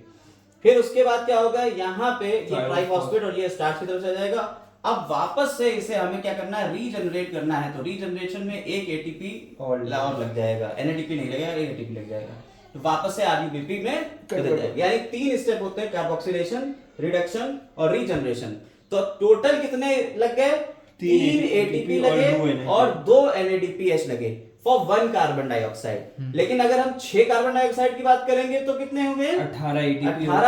फिर उसके बाद क्या होगा, यहाँ पे ये ट्राइफॉस्फेट और ये स्टार्च की तरफ से जाएगा। अब वापस से इसे हमें क्या करना है, रीजनरेट करना है। तो रीजनरेशन में एक एटीपी और लग जाएगा, NADP नहीं लगेगा, एक एटीपी लग जाएगा। तो वापस से आरयूबीपी में बदल जाएगा। यानी 3 स्टेप होते हैं, कार्बोक्सिलेशन, रिडक्शन और रीजनरेशन। तो टोटल कितने लग गए, 3 ATP लगे और 2 NADPH लगे फॉर 1 कार्बन डाइऑक्साइड। लेकिन अगर हम 6 कार्बन डाइऑक्साइड की बात करेंगे तो कितने होंगे, 18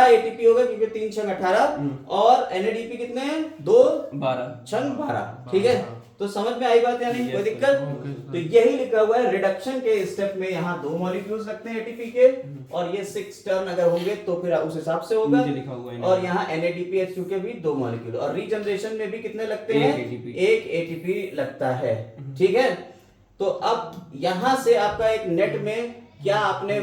ATP होगा, क्योंकि 3 छंग 18 और NADP कितने हैं, 2 12 छंग 12। ठीक है, तो समझ में आई बात, यानी कोई दिक्कत। तो यही लिखा हुआ है रिडक्शन के स्टेप में यहाँ 2 मॉलिक्यूल्स लगते हैं ATP के, और ये 6 टर्न अगर होंगे तो फिर उस हिसाब से होगा। लिखा हुआ है और यहाँ NADPH के भी 2 मॉलिक्यूल, और रीजनरेशन में भी कितने लगते हैं, 1 ATP लगता है। ठीक है, तो अब यहां से आपका एक नेट में क्या आपने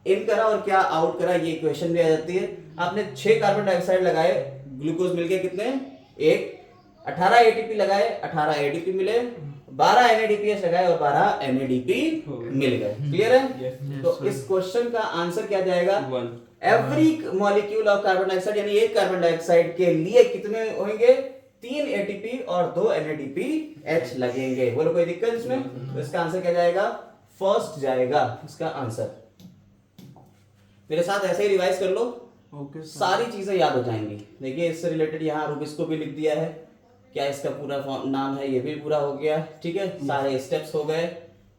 इन करा और क्या आउट करा, ये इक्वेशन भी आ जाती है। आपने 6 कार्बन डाइऑक्साइड लगाए, ग्लूकोज मिल गए कितने, 1। 18 ATP लगाए, 18 ADP मिले, 12 NADPH लगाए और 12 NADP मिल गए। क्लियर है? तो इस क्वेश्चन का आंसर क्या जाएगा, every molecule of carbon dioxide, यानी एक कार्बन डाइऑक्साइड के लिए कितने होंगे, 3 ATP और 2 NADPH लगेंगे। बोलो कोई दिक्कत इसमें? तो इसका आंसर क्या जाएगा, फर्स्ट जाएगा इसका आंसर। मेरे साथ ऐसे ही रिवाइज कर लो, सारी चीजें याद हो जाएंगी। देखिए इससे रिलेटेड यहाँ रूबिस को भी लिख दिया है, क्या इसका पूरा नाम है, ये भी पूरा हो गया। ठीक है, सारे स्टेप्स हो गए,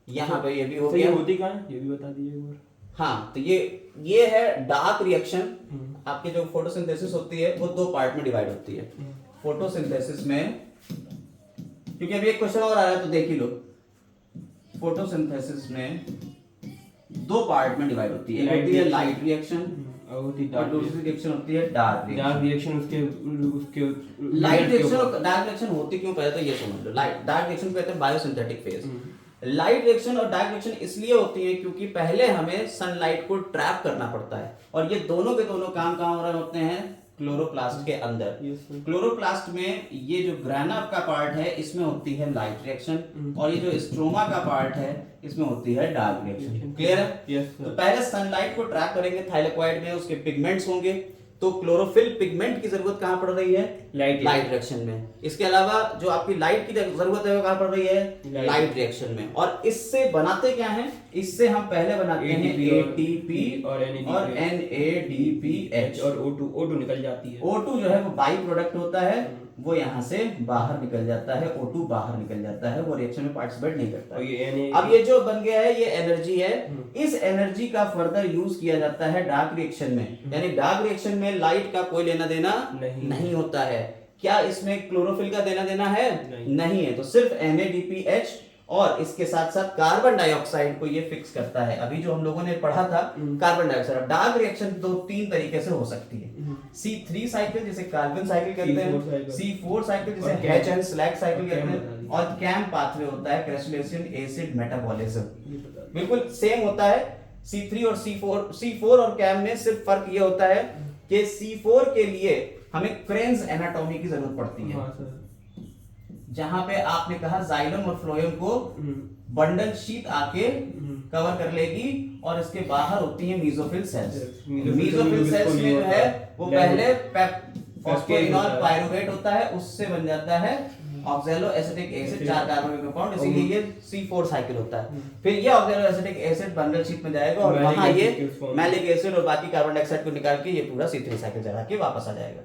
यहाँ पे ये भी हो गया। होती कहाँ है ये भी बता दीजिए एक बार। हाँ, तो ये है डार्क रिएक्शन। आपकी जो फोटोसिंथेसिस होती है वो 2 पार्ट में डिवाइड होती है। फोटोसिंथेसिस में, क्योंकि अभी एक क्वेश्चन और आया तो देख ही लो, फोटोसिंथेसिस में 2 पार्ट में डिवाइड होती है। एक होती है लाइट रिएक्शन और दूसरी रिएक्शन होती है डार्क रिएक्शन। उसके लाइट रिएक्शन और डार्क रिएक्शन होती क्यों, पहले तो ये समझ लो। डार्क रिएक्शन को कहते हैं बायोसिंथेटिक फेज। लाइट रिएक्शन और डार्क रिएक्शन इसलिए होती है क्योंकि पहले हमें सनलाइट को ट्रैप करना पड़ता है, और ये दोनों के दोनों काम कहाँ हो रहे होते हैं, क्लोरोप्लास्ट के अंदर। क्लोरोप्लास्ट में ये जो ग्राना का पार्ट है इसमें होती है लाइट रिएक्शन, और ये जो स्ट्रोमा का पार्ट है इसमें होती है डार्क रिएक्शन। क्लियर है? तो पहले सनलाइट को ट्रैप करेंगे थाइलेकोइड में, उसके पिगमेंट्स होंगे, तो क्लोरोफिल पिगमेंट की जरूरत कहां पड़ रही है, लाइट रिएक्शन में। इसके अलावा जो आपकी लाइट की जरूरत है वो कहां पड़ रही है, लाइट रिएक्शन में। और इससे बनाते क्या हैं, इससे हम पहले बनाते हैं ATP और NADPH, और O2 निकल जाती है। O2 जो है वो बाई प्रोडक्ट होता है, वो यहाँ से बाहर निकल जाता है, O2 बाहर निकल जाता है, वो रिएक्शन में पार्टिसिपेट नहीं करता है। अब ये जो बन गया है ये एनर्जी है, इस एनर्जी का फर्दर यूज किया जाता है डार्क रिएक्शन में। यानी डार्क रिएक्शन में लाइट का कोई लेना देना नहीं होता है। क्या इसमें क्लोरोफिल का देना देना है? नहीं है। तो सिर्फ NADPH और इसके साथ साथ कार्बन डाइऑक्साइड को ये फिक्स करता है। अभी जो हम लोगों ने पढ़ा था कार्बन डाइऑक्साइड। डार्क रिएक्शन 3 तरीके से हो सकती है। C3 साइकिल जिसे कार्बन साइकिल कहते हैं, C4 साइकिल जिसे HN स्लैग साइकिल कहते हैं, और कैम पाथवे होता है क्रेसुलेशन एसिड मेटाबॉलिज्म। बिल्कुल सेम होता है C3 और C4 और कैम में सिर्फ फर्क ये होता है कि C4 के लिए हमें क्रेन्स एनाटॉमी की जरूरत पड़ती है, जहां पे आपने कहा जाइलम और फ्लोएम को बंडल शीट आके कवर कर लेगी, और इसके बाहर होती है मीजोफिल सेल्स। मीजोफिल सेल्स में जो है वो पहले फॉस्फोइनॉल पाइरुवेट होता है, उससे बन जाता है ऑक्सैलो एसिटिक एसिड, 4 कार्बन का कंपाउंड, इसीलिए ये C4 साइकिल होता है। फिर ये oxalo acetic acid bundle sheath में जाएगा और वहां ये मैलिक एसिड और बाकी कार्बन डाइऑक्साइड को निकाल के ये पूरा C3 साइकिल चला के वापस आ जाएगा।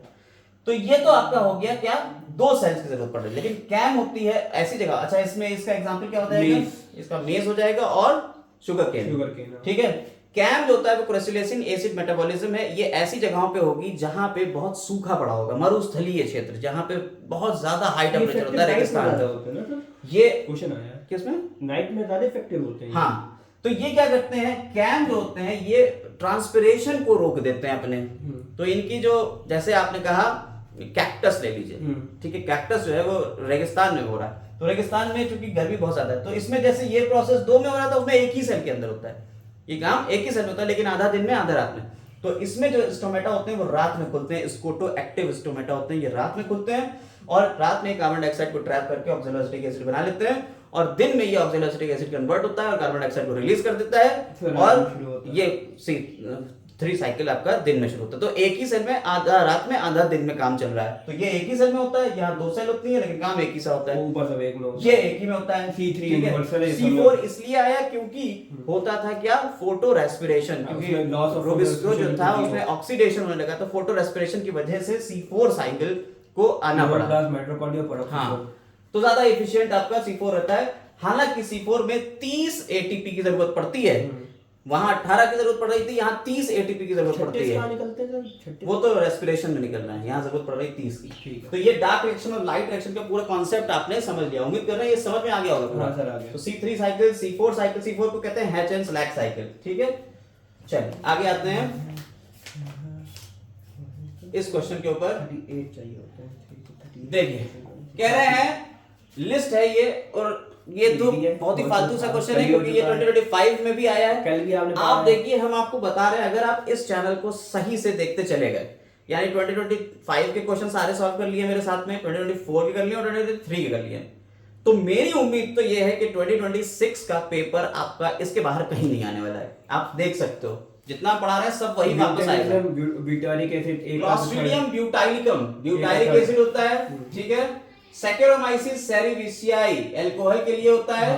तो ये तो आपका हो गया क्या, 2 सेल्स की जरूरत पड़ रही है। लेकिन कैम होती है ऐसी जगह, अच्छा इसमें इसका एग्जांपल क्या होता है, इसका मेज हो जाएगा और शुगर केन, ठीक है। कैम जो होता है वो क्रेसुलेसिन एसिड मेटाबॉलिज्म है, ये ऐसी जगहों पे होगी जहां पे बहुत सूखा पड़ा होगा, मरुस्थलीय क्षेत्र जहां पे बहुत ज्यादा हाई टेम्परेचर होता है, रेगिस्तान। ये क्वेश्चन आया किसमें, नाइट में ज्यादा इफेक्टिव होते हैं। हाँ, तो ये क्या करते हैं, कैम जो होते हैं ये ट्रांसपिरेशन को रोक देते हैं अपने। तो इनकी जो, जैसे आपने कहा कैक्टस ले लीजिए, ठीक है, कैक्टस जो है वो रेगिस्तान में हो रहा है, तो रेगिस्तान में चूंकि गर्मी बहुत ज्यादा है, तो इसमें जैसे ये प्रोसेस 2 में हो रहा था, उसमें एक ही सेल के अंदर होता है, ये काम एक ही सेल में होता है, लेकिन आधा दिन में आधा रात में। तो इसमें जो स्टोमेटा होते हैं वो रात में खुलते हैं, स्कोटो एक्टिव स्टोमेटा होते हैं, ये रात में खुलते हैं और रात में कार्बन डाइऑक्साइड को ट्रैप करके ऑक्सैलोएसिटिक एसिड बना लेते हैं, और दिन में ये ऑक्सैलोएसिटिक एसिड कन्वर्ट होता है और कार्बन डाइऑक्साइड को रिलीज कर देता है, और ये 3 साइकिल आपका दिन में शुरू होता है। तो एक ही सेल में आधा रात में आधा दिन में काम चल रहा है। तो ये एक ही सेल में होता है, यहाँ 2 सेल होती है लेकिन काम एक ही सा होता है, ऊपर सब एक में होता है, ये एक ही में होता है। C4 इसलिए आया क्योंकि होता था क्या, फोटो रेस्पिरेशन, क्योंकि रोबिस्को जो था उसमें ऑक्सीडेशन होने लगा, तो फोटो रेस्पिरेशन की वजह से C4 साइकिल को आना पड़ा। हाँ, तो ज्यादा एफिशिएंट आपका C4 रहता है। हालांकि C4 में 30 ATP की जरूरत पड़ती है, वहां 18 की जरूरत पड़ रही थी, यहाँ 30 ATP की जरूरत पड़ती है, वो तो रेस्पिरेशन में निकल रहा है, यहाँ जरूरत पड़ रही 30 की। तो ये डार्क रिएक्शन और लाइट रिएक्शन का पूरा कॉन्सेप्ट आपने समझ लिया, उम्मीद कर रहे हैं ये समझ में आ गया होगा पूरा। हाँ सर, आ गया। तो C3 cycle, C4 cycle, C4 को कहते हैं हैच एंड स्लैक साइकिल, ठीक है। चलिए आगे आते हैं इस क्वेश्चन के ऊपर। देखिए कह रहे हैं लिस्ट है ये, और ये तो बहुत ही फालतू सा क्वेश्चन है क्योंकि ये 2025 में भी आया है। आप देखिए, हम आपको बता रहे हैं, अगर आप इस चैनल को सही से देखते चले गए, यानी 2025 के क्वेश्चन सारे सॉल्व कर लिए मेरे साथ में, 2024 के कर लिए और 2023 के कर लिए, तो मेरी उम्मीद तो ये है कि 2026 का पेपर आपका इसके बाहर कहीं नहीं आने वाला है। आप देख सकते हो जितना पढ़ा रहे हैं सब वही वापस आएगा। Butyric acid, clostridium butylicum, butylic acid होता है, ठीक है। सैकेरोमाइसिस सेरिविशियाई अल्कोहल के लिए होता है।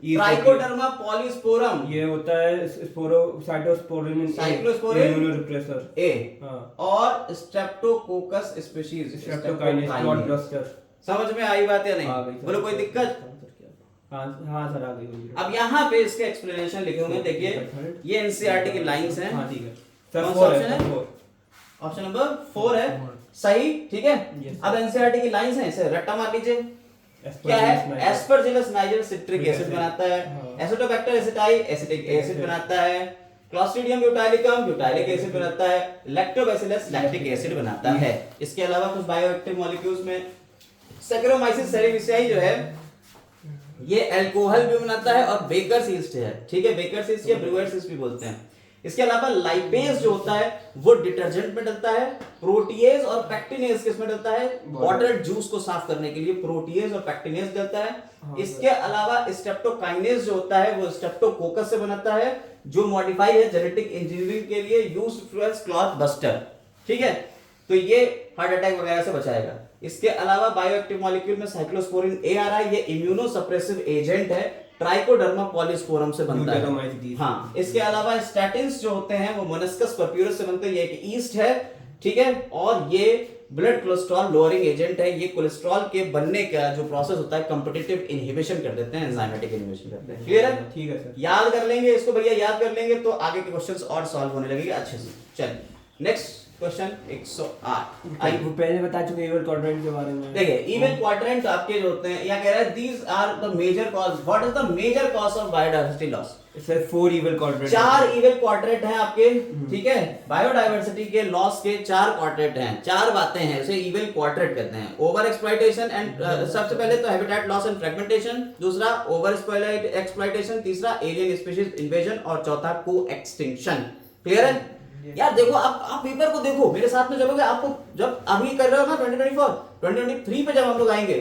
ट्राइकोडर्मा पॉलीस्पोरम ये होता है साइटोस्पोरिन, साइक्लोस्पोरिन इम्यूनोसप्रेसर ए, और स्ट्रेप्टोकोकस स्पीशीज, स्ट्रेप्टोकाइनेस। समझ में आई बात या नहीं, बोलो कोई दिक्कत? हाँ सर, आ गई। अब यहाँ पे इसके एक्सप्लेनेशन लिखे होंगे, देखिए ये एनसीईआरटी की लाइंस हैं। हाँ ठीक है सर, ऑप्शन है, ऑप्शन नंबर 4 है सही, ठीक है। अब एनसीईआरटी की लाइंस हैं, इसे रट्टा मार लीजिए। क्या है, एस्परजिलस नाइजर सिट्रिक एसिड बनाता है, एसिटोबैक्टर एसिटाई एसिटिक एसिड बनाता है, क्लॉस्ट्रिडियम ब्यूटाइलिकम ब्यूटाइलिक एसिड बनाता है, लैक्टोबैसिलस लैक्टिक एसिड बनाता है। इसके अलावा कुछ बायोएक्टिव मॉलिक्यूल्स में सैकेरोमाइसिस सेरिविशियाई जो है ये अल्कोहल भी बनाता है और बेकर्स यीस्ट है, ठीक है, बेकर्स यीस्ट या ब्रूअर्स यीस्ट भी बोलते हैं। इसके अलावा लाइपेज जो होता है वो डिटर्जेंट में डलता है, प्रोटीएज और पैक्टिनेज किसमें डलता है, बॉटल्ड जूस को साफ करने के लिए प्रोटीएज और पैक्टिनेज डलता है। इसके अलावा स्ट्रेप्टोकाइनेज जो होता है वो स्ट्रेप्टोकोकस से बनता है, जो मॉडिफाई है जेनेटिक इंजीनियरिंग के लिए, यूज्ड एज क्लॉथ बस्टर, ठीक है। तो ये हार्ट अटैक वगैरह से बचाएगा। इसके अलावा बायोएक्टिव मॉलिक्यूल में साइक्लोस्पोरिन ए आ रहा है, ये इम्यूनो सप्रेसिव एजेंट है, ट्राइकोडर्मा पॉलीस्पोरम से बनता है। हाँ, इसके अलावा स्टैटिन्स जो होते हैं वो मोलस्कस परप्यूरस से बनते हैं, ये एक ईस्ट है, ठीक है, और ये ब्लड कोलेस्ट्रॉल लोअरिंग एजेंट है। ये कोलेस्ट्रॉल के बनने का जो प्रोसेस होता है कंपिटिटिव इनहिबिशन कर देते हैं, एंजाइमेटिक इनहिबिशन करते हैं। क्लियर है? ठीक है सर, याद कर लेंगे इसको भैया, याद कर लेंगे तो आगे के क्वेश्चंस और सॉल्व होने लगेंगे अच्छे से। चलिए नेक्स्ट क्वेश्चन 108। पहले बता चुके इवल क्वाड्रेंट के बारे में। देखिए इवल क्वाड्रेंट आपके जो होते हैं, या कह रहा है these are the major cause, what is the major cause of biodiversity loss. Sir 4 evil quadrant, 4 evil quadrant हैं आपके, ठीक है। बायोडायवर्सिटी के लॉस के 4 क्वाड्रेंट हैं, 4 बातें हैं, उसे इवल क्वाड्रेंट कहते हैं। ओवर एक्सप्लॉइटेशन एंड सबसे पहले तो हैबिटेट लॉस एंड फ्रेगमेंटेशन, दूसरा ओवर एक्सप्लॉइटेशन, तीसरा एलियन स्पीशीज इन्वेजन और चौथा को एक्सटिंक्शन। क्लियर है? यार देखो, आप पेपर को देखो मेरे साथ में चलोगे, आपको जब अभी कर रहे हो ना 2024 2023 पे जब हम लोग आएंगे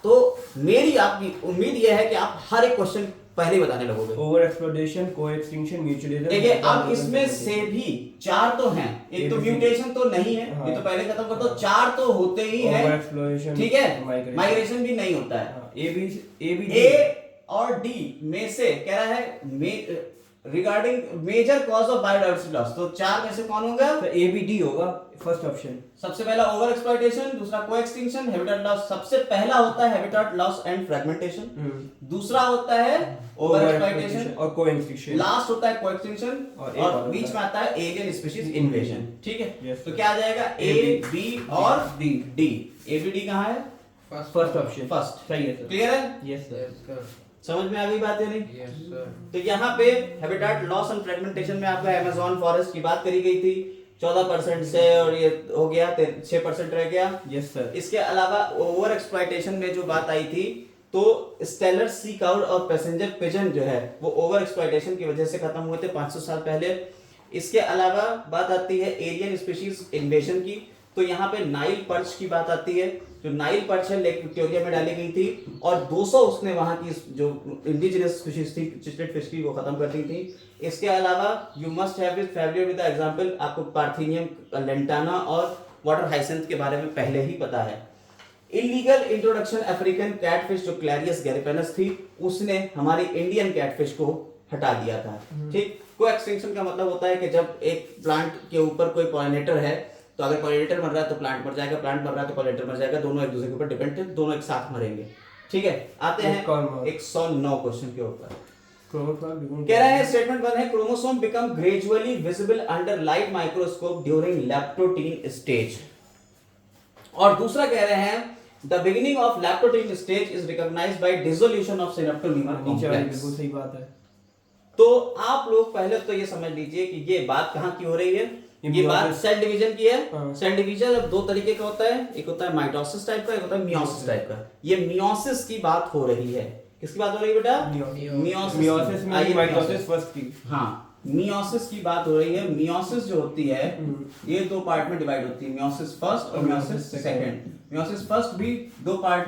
तो मेरी आपकी उम्मीद यह है कि आप हर एक क्वेश्चन पहले ही बताने लगोगे। ओवर एक्सप्लोरेशन, को एक्सटिंक्शन, म्यूचुअलिज्म। देखिए अब इसमें से भी 4 तो हैं, एक तो म्यूटेशन तो नहीं है, ये तो पहले खत्म कर दो, 4 तो होते ही हैं, ओवर एक्सप्लोरेशन, ठीक है, माइग्रेशन भी नहीं होता है। ए और डी में से कह रहा है regarding major cause of biodiversity loss, तो चार में से कौन होगा? तो ए बी डी होगा फर्स्ट ऑप्शन। सबसे पहला ओवर एक्सप्लॉइटेशन, दूसरा को एक्सटिंक्शन, हैबिटेट लॉस। सबसे पहला होता है हैबिटेट लॉस एंड फ्रेगमेंटेशन, दूसरा होता है ओवर एक्सप्लॉइटेशन और को एक्सटिंक्शन, लास्ट होता है को एक्सटिंक्शन और और बीच में आता है एलियन स्पीशीज इन्वेजन। ठीक है, Yes, तो sir. क्या आ जाएगा? ए बी और डी। ए बी डी कहाँ है? First option first. सही है सर। क्लियर है? Yes sir. समझ में आ गई बात है नहीं? Yes sir. तो यहाँ पे हैबिटेट लॉस एंड फ्रेगमेंटेशन में आपका अमेज़न फॉरेस्ट की बात करी गई थी 14% से, और ये हो गया 6% रह गया। Yes sir. इसके अलावा ओवर एक्सप्लॉइटेशन में जो बात आई थी, तो स्टेलर सी काउड और पैसेंजर पिजन जो है वो ओवर एक्सप्लॉइटेशन की वजह से खत्म हुए थे 500 साल पहले। इसके अलावा बात आती है एलियन स्पीशीज इन्वेजन की, तो यहाँ पे नाइल पर्च की बात आती है। जो नाइल पर्च है लेक विक्टोरिया में डाली गई थी और 200 उसने वहां की जो इंडिजिनस स्पीशीज थी चिस्टेड फिश की वो खत्म कर दी थी। इसके अलावा you must have it familiar with the example, आपको पार्थेनियम लेंटाना और वाटर हाइसेंथ के बारे में पहले ही पता है। इलीगल इंट्रोडक्शन अफ्रीकन कैटफिश जो क्लैरियस गैरिपेनस थी, उसने हमारी इंडियन कैटफिश को हटा दिया था। ठीक, को एक्सटिंक्शन का मतलब होता है कि जब एक प्लांट के ऊपर कोई पॉलिनेटर है, तो अगर पॉलिनेटर मर रहा है तो प्लांट मर जाएगा, प्लांट मर रहा है तो पॉलिनेटर मर जाएगा, दोनों एक दूसरे के ऊपर डिपेंड है, दोनों एक साथ मरेंगे। ठीक है, आते हैं 109 क्वेश्चन के ऊपर। कह रहे हैं स्टेटमेंट 1 है chromosome become gradually visible under light microscope during leptotene stage, और दूसरा कह रहे हैं the beginning of leptotene stage is recognised by dissolution of synaptonemal complex. बिल्कुल सही बात है। तो आप लोग पहले तो ये समझ लीजिए कि ये बात कहाँ की हो रही है। ये बात सेल डिवीजन की है। सेल डिवीजन अब दो तरीके का होता है, एक होता है माइटोसिस टाइप का, एक होता है मियोसिस टाइप का। ये मियोसिस की बात हो रही है। किसकी बात हो रही है बेटा? मियोसिस में माइटोसिस फर्स्ट की। हाँ, मियोसिस की बात हो रही है। मियोसिस जो होती है ये दो पार्ट में डिवाइड होती है, मियोसिस फर्स्ट और मियोसिस सेकंड। मियोसिस फर्स्ट भी दो पार्ट,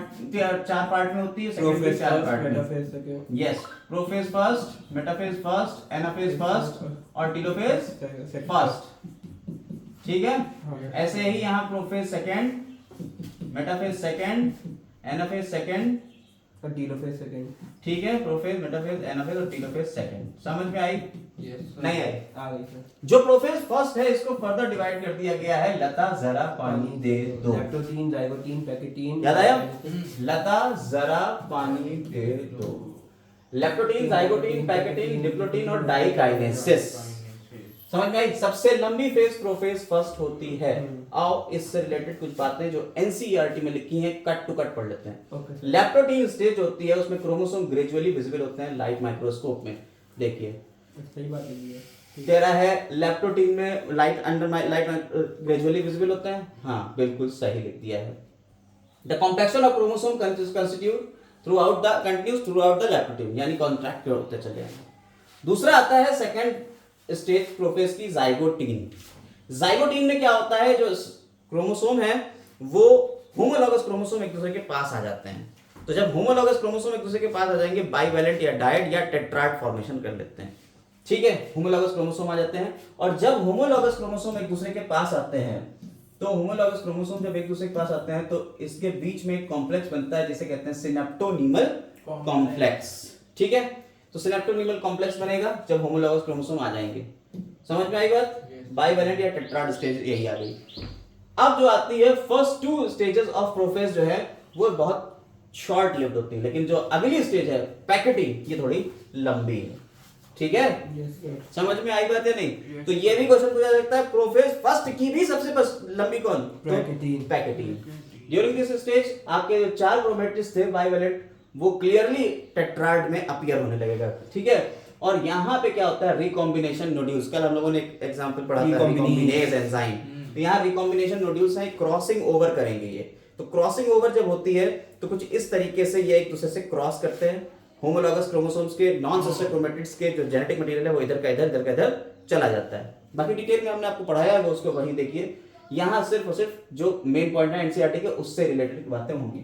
चार पार्ट में होती है, सेकंड भी चार पार्ट में। Yes, prophase first, metaphase first, anaphase first और टेलोफेज फर्स्ट। ठीक है, ऐसे ही यहाँ prophase second, metaphase second, anaphase second और टेलोफेज सेकंड। ठीक है, प्रोफेज, मेटाफेज, एनाफेज और टेलोफेज सेकंड। समझ में आई? नहीं आई? आ गई सर। जो प्रोफेज फर्स्ट है इसको फर्दर डिवाइड कर दिया गया है। लता जरा पानी दे दो। लैक्टोटीन, जाइगोटीन, पैकेटीन। याद आया? लता जरा पानी दे दो। लैक्टोटीन, जाइगोटीन, पैकेटीन, डिप्लोटीन और डाइकाइनेसिस। समझ में आई? सबसे लंबी फेज प्रोफेज फर्स्ट होती है। आओ इससे रिलेटेड कुछ बातें जो एनसीईआरटी में लिखी हैं कट टू कट पढ़ लेते हैं। लैप्टोटीन स्टेज होती है, उसमें क्रोमोसोम ग्रेजुअली विजिबल होते हैं लाइट माइक्रोस्कोप में। देखिए सही बात है। कह रहा है लैप्टोटीन में लाइट ग्रेजुअली विजिबल होते हैं। हाँ, बिल्कुल सही लिख दिया है। The complexion of chromosome constitute continues throughout the leptotene, यानी कॉन्ट्रैक्ट होते चले जाएंगे। दूसरा आता है सेकंड स्टेज प्रोफेज की जाइगोटीन। जाइगोटीन में क्या होता है, जो क्रोमोसोम है वो होमोलॉगस क्रोमोसोम एक दूसरे के पास आ जाते हैं। तो जब होमोलॉगस क्रोमोसोम एक दूसरे के पास आ जाएंगे, बाइवैलेंट या डायड या टेट्राड फॉर्मेशन कर लेते हैं। ठीक है, होमोलॉगस क्रोमोसोम आ जाते हैं। और जब होमोलॉगस क्रोमोसोम एक दूसरे के पास आते हैं, तो होमोलॉगस क्रोमोसोम जब एक दूसरे के पास आते हैं तो इसके बीच में एक कॉम्प्लेक्स बनता है जिसे कहते हैं सिनेप्टोनीमल कॉम्प्लेक्स। ठीक है, तो सिनेप्टोनीमल कॉम्प्लेक्स बनेगा जब होमोलॉगस क्रोमोसोम आ जाएंगे। समझ में आई बात? बाइवैलेंट या टेट्राड स्टेज यही आ गई। अब जो आती है first two stages of prophase जो है वो बहुत शॉर्ट लिव्ड होती है, लेकिन जो अगली स्टेज है पैकेटिंग, ये थोड़ी लंबी है। ठीक है, समझ में आई बात है नहीं? तो ये भी क्वेश्चन पूछा सकता है प्रोफेज फर्स्ट की भी सबसे लंबी कौन? पैकेटिंग। ड्यूरिंग दिस स्टेज आपके जो चार क्रोमेटिड्स थे बाइवैलेंट, वो क्लियरली टेट्राड में अपीयर होने लगेगा। ठीक है, और यहाँ पे क्या होता है रिकॉम्बिनेशन नोड्यूल्स। कल हम लोगों ने एक एग्जांपल पढ़ा था रिकॉम्बिनेज एंजाइम। तो यहाँ रिकॉम्बिनेशन नोड्यूल्स हैं, क्रॉसिंग ओवर करेंगे ये। तो क्रॉसिंग ओवर जब होती है तो कुछ इस तरीके से ये एक दूसरे से क्रॉस करते हैं। होमोलॉगस क्रोमोसोम्स के नॉन सिस्टर क्रोमेटिड्स के जो जेनेटिक मटेरियल है वो इधर का इधर चला जाता है। बाकी डिटेल में हमने आपको पढ़ाया है, वो उसको वहीं देखिए। यहाँ सिर्फ और सिर्फ जो मेन पॉइंट है एनसीईआरटी के उससे रिलेटेड बातें होंगी।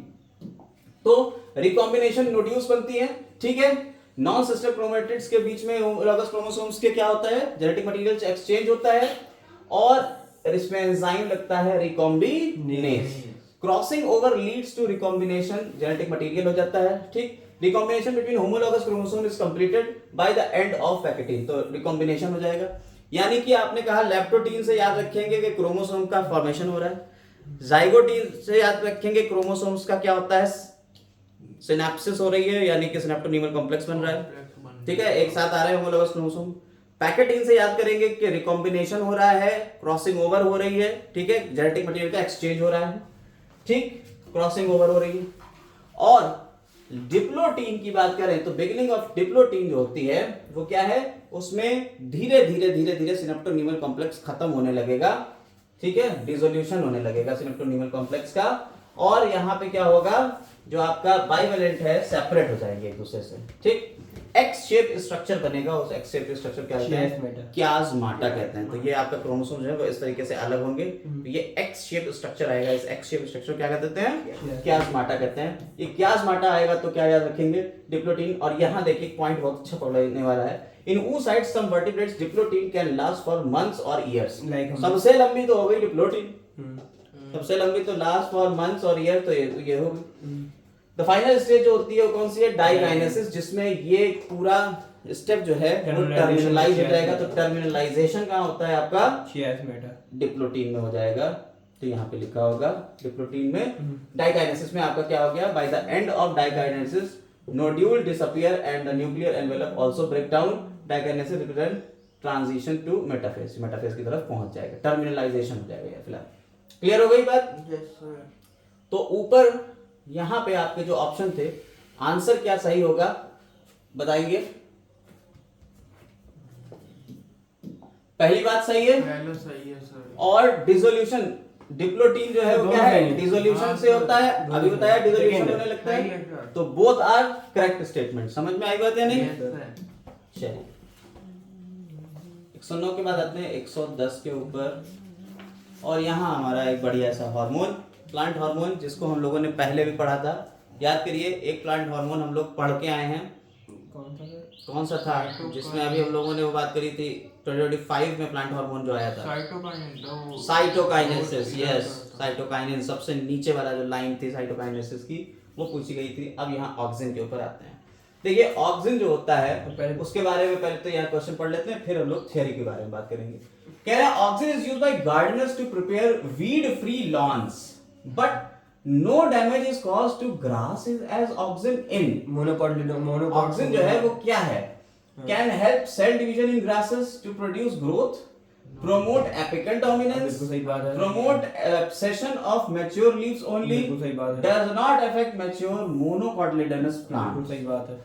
तो रिकॉम्बिनेशन नोड्यूल्स बनती है। ठीक है, नॉन सिस्टर क्रोमेटिड्स के बीच में होमोलॉगस क्रोमोसोम्स के क्या होता है, जेनेटिक मटेरियल एक्सचेंज होता है और इसमें एंजाइम लगता है recombinase. Crossing over leads to recombination, genetic material हो जाता है, ठीक। Recombination between homologous chromosome is completed by the end of pachytene, तो रिकॉम्बिनेशन हो जाएगा। यानी कि आपने कहा लेप्टोटीन से याद रखेंगे कि क्रोमोसोम का फॉर्मेशन हो रहा है, जाइगोटीन से याद रखेंगे क्रोमोसोम्स का क्या होता है, सिनेप्सिस हो रही है, यानी कि सिनेप्टोनीमल कॉम्प्लेक्स बन रहा है, ठीक है, एक साथ आ रहे हैं होमोलॉगस क्रोमोसोम। पैकेटिंग से याद करेंगे कि रिकॉम्बिनेशन हो रहा है, क्रॉसिंग ओवर हो रही है, ठीक है, जेनेटिक मटेरियल का एक्सचेंज हो रहा है, ठीक, क्रॉसिंग ओवर हो रही है। और डिप्लोटीन की बात करें तो बिगिनिंग ऑफ डिप्लोटीन जो होती है वो क्या है, उसमें धीरे धीरे सिनेप्टोनीमल कॉम्प्लेक्स खत्म होने लगेगा, ठीक है, डिसोल्यूशन होने लगेगा सिनेप्टोनीमल कॉम्प्लेक्स का, और यहाँ पे क्या होगा, जो आपका बाइवेलेंट है सेपरेट हो जाएंगे एक दूसरे से, ठीक। एक्स शेप स्ट्रक्चर बनेगा, उस एक्स शेप स्ट्रक्चर क्या कहते हैं, क्याज़माटा कहते हैं। तो ये आपका क्रोमोसोम जो है वो इस तरीके से अलग होंगे, तो ये एक्स शेप स्ट्रक्चर आएगा, इस एक्स शेप स्ट्रक्चर क्या कहते हैं, क्याज़माटा कहते हैं। ये क्याज़माटा आएगा तो क्या याद रखेंगे, डिप्लोटीन। और यहाँ देखिए पॉइंट बहुत अच्छा पढ़ने वाला है, इन oocytes some vertebrates diplotin can last for months or years। सबसे लंबी तो हो गई डिप्लोटीन, सबसे लंबी तो लास्ट फॉर मंथ्स और ईयर, तो ये हो गई। द फाइनल स्टेज जो होती है वो कौन सी है, डाइकाइनेसिस, जिसमें ये पूरा स्टेप जो है वो टर्मिनलाइज हो जाएगा। तो टर्मिनलाइजेशन कहाँ होता है आपका, डिप्लोटीन में हो जाएगा, तो यहाँ पे लिखा होगा डिप्लोटीन में। डाइकाइनेसिस में आपका क्या हो गया, by the end of diakinesis nodule disappear and the nuclear envelope also break down, diakinesis represent transition to metaphase, metaphase की तरफ पहुंच जाएगा, टर्मिनलाइजेशन हो जाएगा। फिलहाल क्लियर हो गई बात। Yes sir. तो ऊपर यहाँ पे आपके जो ऑप्शन थे, आंसर क्या सही होगा बताएंगे। पहली बात सही है, पहला सही है सर। और डिसोल्यूशन, डिप्लोटीन जो है वो क्या है, डिसोल्यूशन से होता है, अभी बताया डिसोल्यूशन होने लगता है, तो बोथ आर करेक्ट स्टेटमेंट। समझ में आई बात या नहीं, चलिए 109 के बाद आते हैं 110 के ऊपर, और यहाँ हमारा एक बढ़िया सा हार्मोन, प्लांट हार्मोन, जिसको हम लोगों ने पहले भी पढ़ा था, याद करिए। एक प्लांट हार्मोन हम लोग पढ़ के आए हैं, कौन सा था जिसमें अभी हम लोगों ने वो बात करी थी 2025 में, प्लांट हार्मोन जो आया था साइटोकाइनेसिस, यस, साइटोकाइनेसिस, सबसे नीचे वाला जो लाइन थी साइटोकाइनेसिस की वो पूछी गई थी। अब यहाँ ऑक्सिन के ऊपर आते हैं। देखिए ऑक्सिन जो होता है उसके बारे में पहले तो यहाँ क्वेश्चन पढ़ लेते हैं, फिर हम लोग थ्योरी के बारे में बात करेंगे। कह रहा है auxin is used by gardeners to prepare weed free lawns, but no damage is caused to grasses as auxin in auxin जो है वो क्या है, can help cell division in grasses to produce growth, promote apical dominance, promote abscission of mature leaves only, does not affect mature monocotyledonous plant। सही बात है,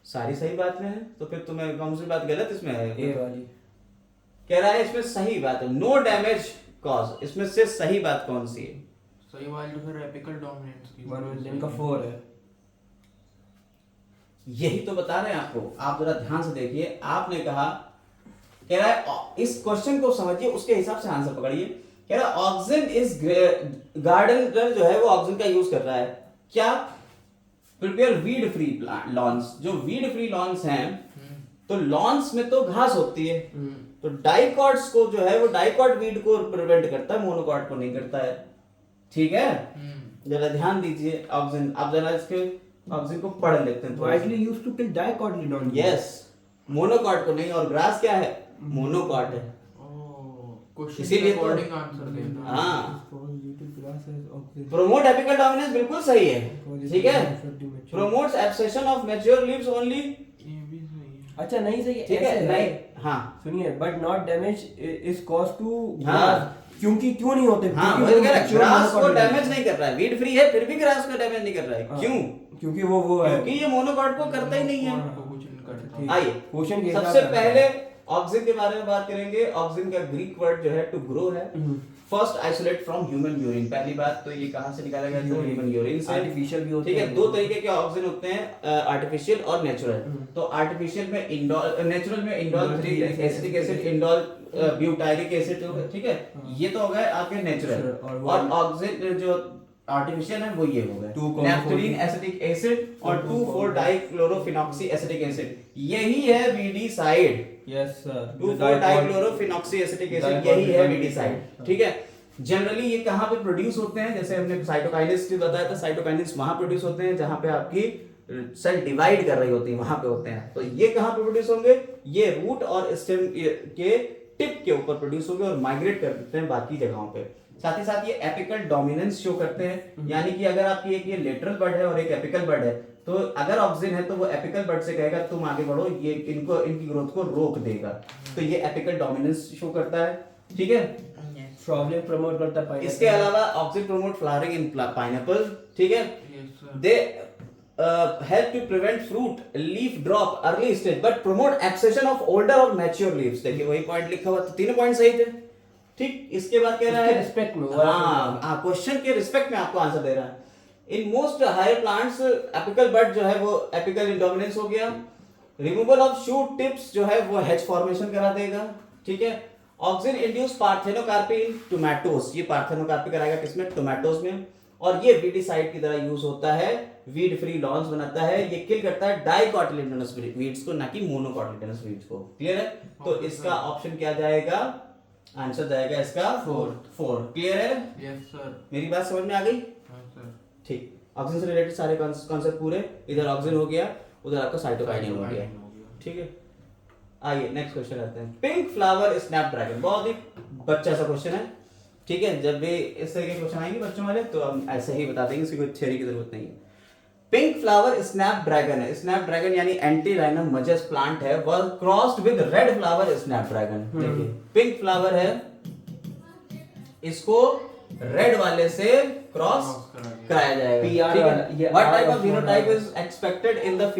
सारी सही बात है, तो फिर तुम्हें कौन सी बात गलत इसमें है, ये वाली कह रहा है इसमें सही बात है, नो डैमेज कॉज, इसमें से सही बात कौन सी है, सही वाली तो फिर एपिकल डोमिनेंस की 1 का 4 है। यही तो बता रहे हैं आपको, आप जरा ध्यान से देखिए। आपने कहा, कह रहा है इस क्वेश्चन को समझिए, उसके हिसाब से आंसर पकड़िए। कह रहा है ऑक्सिन इज, गार्डनर जो है वो ऑक्सिन का यूज कर रहा है क्या, प्रिपेयर वीड फ्री लॉन्स। जो वीड फ्री लॉन्स हैं, तो लॉन्स में तो घास होती है, तो डाइकॉट्स को जो है वो डाइकॉट वीड को प्रिवेंट करता है, मोनोकॉट को नहीं करता है, ठीक है। जरा ध्यान दीजिए ऑक्सिन, आप जरा इसके ऑक्सिन को पढ़ लेते हैं। Widely used to kill dicotyledon, yes, monocot को नहीं, और ग्रास क्या है, मोनोकॉट है, इसीलिए तो आंसर देना। हाँ, प्रोमोट एपिकल डोमिनेंस बिल्कुल सही है, ठीक है। Promotes abscission of mature leaves only, ये भी सही है। अच्छा नहीं सही है, ठीक है, नहीं, हाँ सुनिए, but not damage is cause to, हाँ, क्योंकि क्यों नहीं होते, हाँ, वो कह रहा है ग्रास को डैमेज नहीं कर रहा है, वीड फ्री है फिर भी ग्रास को डैमेज नहीं कर रहा है, क्यों, क्योंकि वो है, क्योंकि ये मोनोकॉट को करता ही नहीं है। कुछ नहीं करता। आइए क्वेश्चन के सबसे पहले ऑक्सिन के बारे में बात करेंगे। ऑक्सिन का ग्रीक वर्ड जो है टू ग्रो है, first isolate from human urine. पहली बात तो ये कहां से निकाला गया, तो ह्यूमन यूरिन से। आर्टिफिशियल भी होते ठीक है, हैं, दो तरीके के ऑक्सिन होते हैं, आर्टिफिशियल और नेचुरल। तो आर्टिफिशियल में इंडोल, नेचुरल में indole 3 acetic acid, indole butyric acid, ठीक है, ये तो हो गए आपके नेचुरल। और ऑक्सिन जो आर्टिफिशियल है वो ये हो गए नैफ्थलीन एसिटिक एसिड और 2,4 डाइक्लोरोफिनॉक्सी एसिटिक एसिड, यही है weedicide. Yes sir, 2,4 dichlorophenoxy acetic acid, यही है वीडीसाइड, ठीक है। जनरली ये कहाँ पे प्रोड्यूस होते हैं, जैसे हमने साइटोकाइनेसिस की बताया था, साइटोकाइनेसिस वहां प्रोड्यूस होते हैं जहां पे आपकी सेल डिवाइड कर रही होती है, वहां पे होते हैं। तो ये कहाँ पे प्रोड्यूस होंगे, ये रूट और स्टेम के टिप के ऊपर प्रोड्यूस होंगे और माइग्रेट कर देते हैं बाकी जगहों पे। साथ ही साथ ये एपिकल डोमिनेंस शो करते हैं, यानी कि अगर आपकी एक ये लेटरल बर्ड है और एक एपिकल बर्ड है, तो अगर ऑक्सिन है तो वो एपिकल बर्ड से कहेगा तुम आगे बढ़ो, ये इनको इनकी ग्रोथ को रोक देगा। तो ये एपिकल डोमिनेंस शो करता है, ठीक है। फ्लावरिंग प्रमोट करता है pineapple। इसके अलावा ऑक्सिन प्रमोट फ्लावरिंग इन पाइनएप्पल, ठीक है। Yes, sir. They help to prevent fruit leaf drop early stage but promote accession of older or mature leaves। देखिए वही पॉइंट लिखा हुआ, तो तीनों पॉइंट सही थे, ठीक। इसके बाद कह रहा है रिस्पेक्ट में, हाँ क्वेश्चन के रिस्पेक्ट में आपको आंसर दे रहा है। In most higher plants apical bud जो है वो एपिकल इंडोमिनेंस हो गया। रिमूवल ऑफ शूट टिप्स जो है वो हेज फॉर्मेशन करा देगा, ठीक है। ऑक्सिन इंड्यूस पार्थेनोकार्पी इन टोमेटोस, ये पार्थेनोकार्पी कराएगा किसमें, टोमेटोस में। और ये वीडिसाइड की तरह यूज होता है, वीड फ्री लॉन्स बनाता है, ये किल करता है डाइकोटिलेडोनस वीड्स को, ना कि मोनोकोटिलेडोनस वीड्स को। क्लियर है, तो इसका ऑप्शन क्या जाएगा, आंसर जाएगा इसका 4। क्लियर है, Yes, sir. मेरी बात समझ में आ गई, हाँ, sir. ठीक। ऑक्सीजन से रिलेटेड सारे कॉन्सेप्ट पूरे, इधर ऑक्सीजन हो गया, उधर आपका साइटोकाइनेसिस हो गया, हो गया। ठीक है। आइए नेक्स्ट क्वेश्चन आते हैं। पिंक फ्लावर स्नैपड्रैगन, बहुत ही बच्चा सा क्वेश्चन है, ठीक है। जब भी इस तरह के क्वेश्चन आएंगे बच्चों वाले तो हम ऐसे ही बता देंगे, इसकी कोई थ्योरी की जरूरत नहीं है। पिंक फ्लावर स्नैपड्रैगन है, स्नैपड्रैगन यानी एंटीराइनम मजस प्लांट है, वह crossed with red flower Snapdragon. देखिए पिंक फ्लावर है, इसको रेड वाले से क्रॉस कराया जाएगा, PR ठीक वाला, है। ये what type R of phenotype is expected in the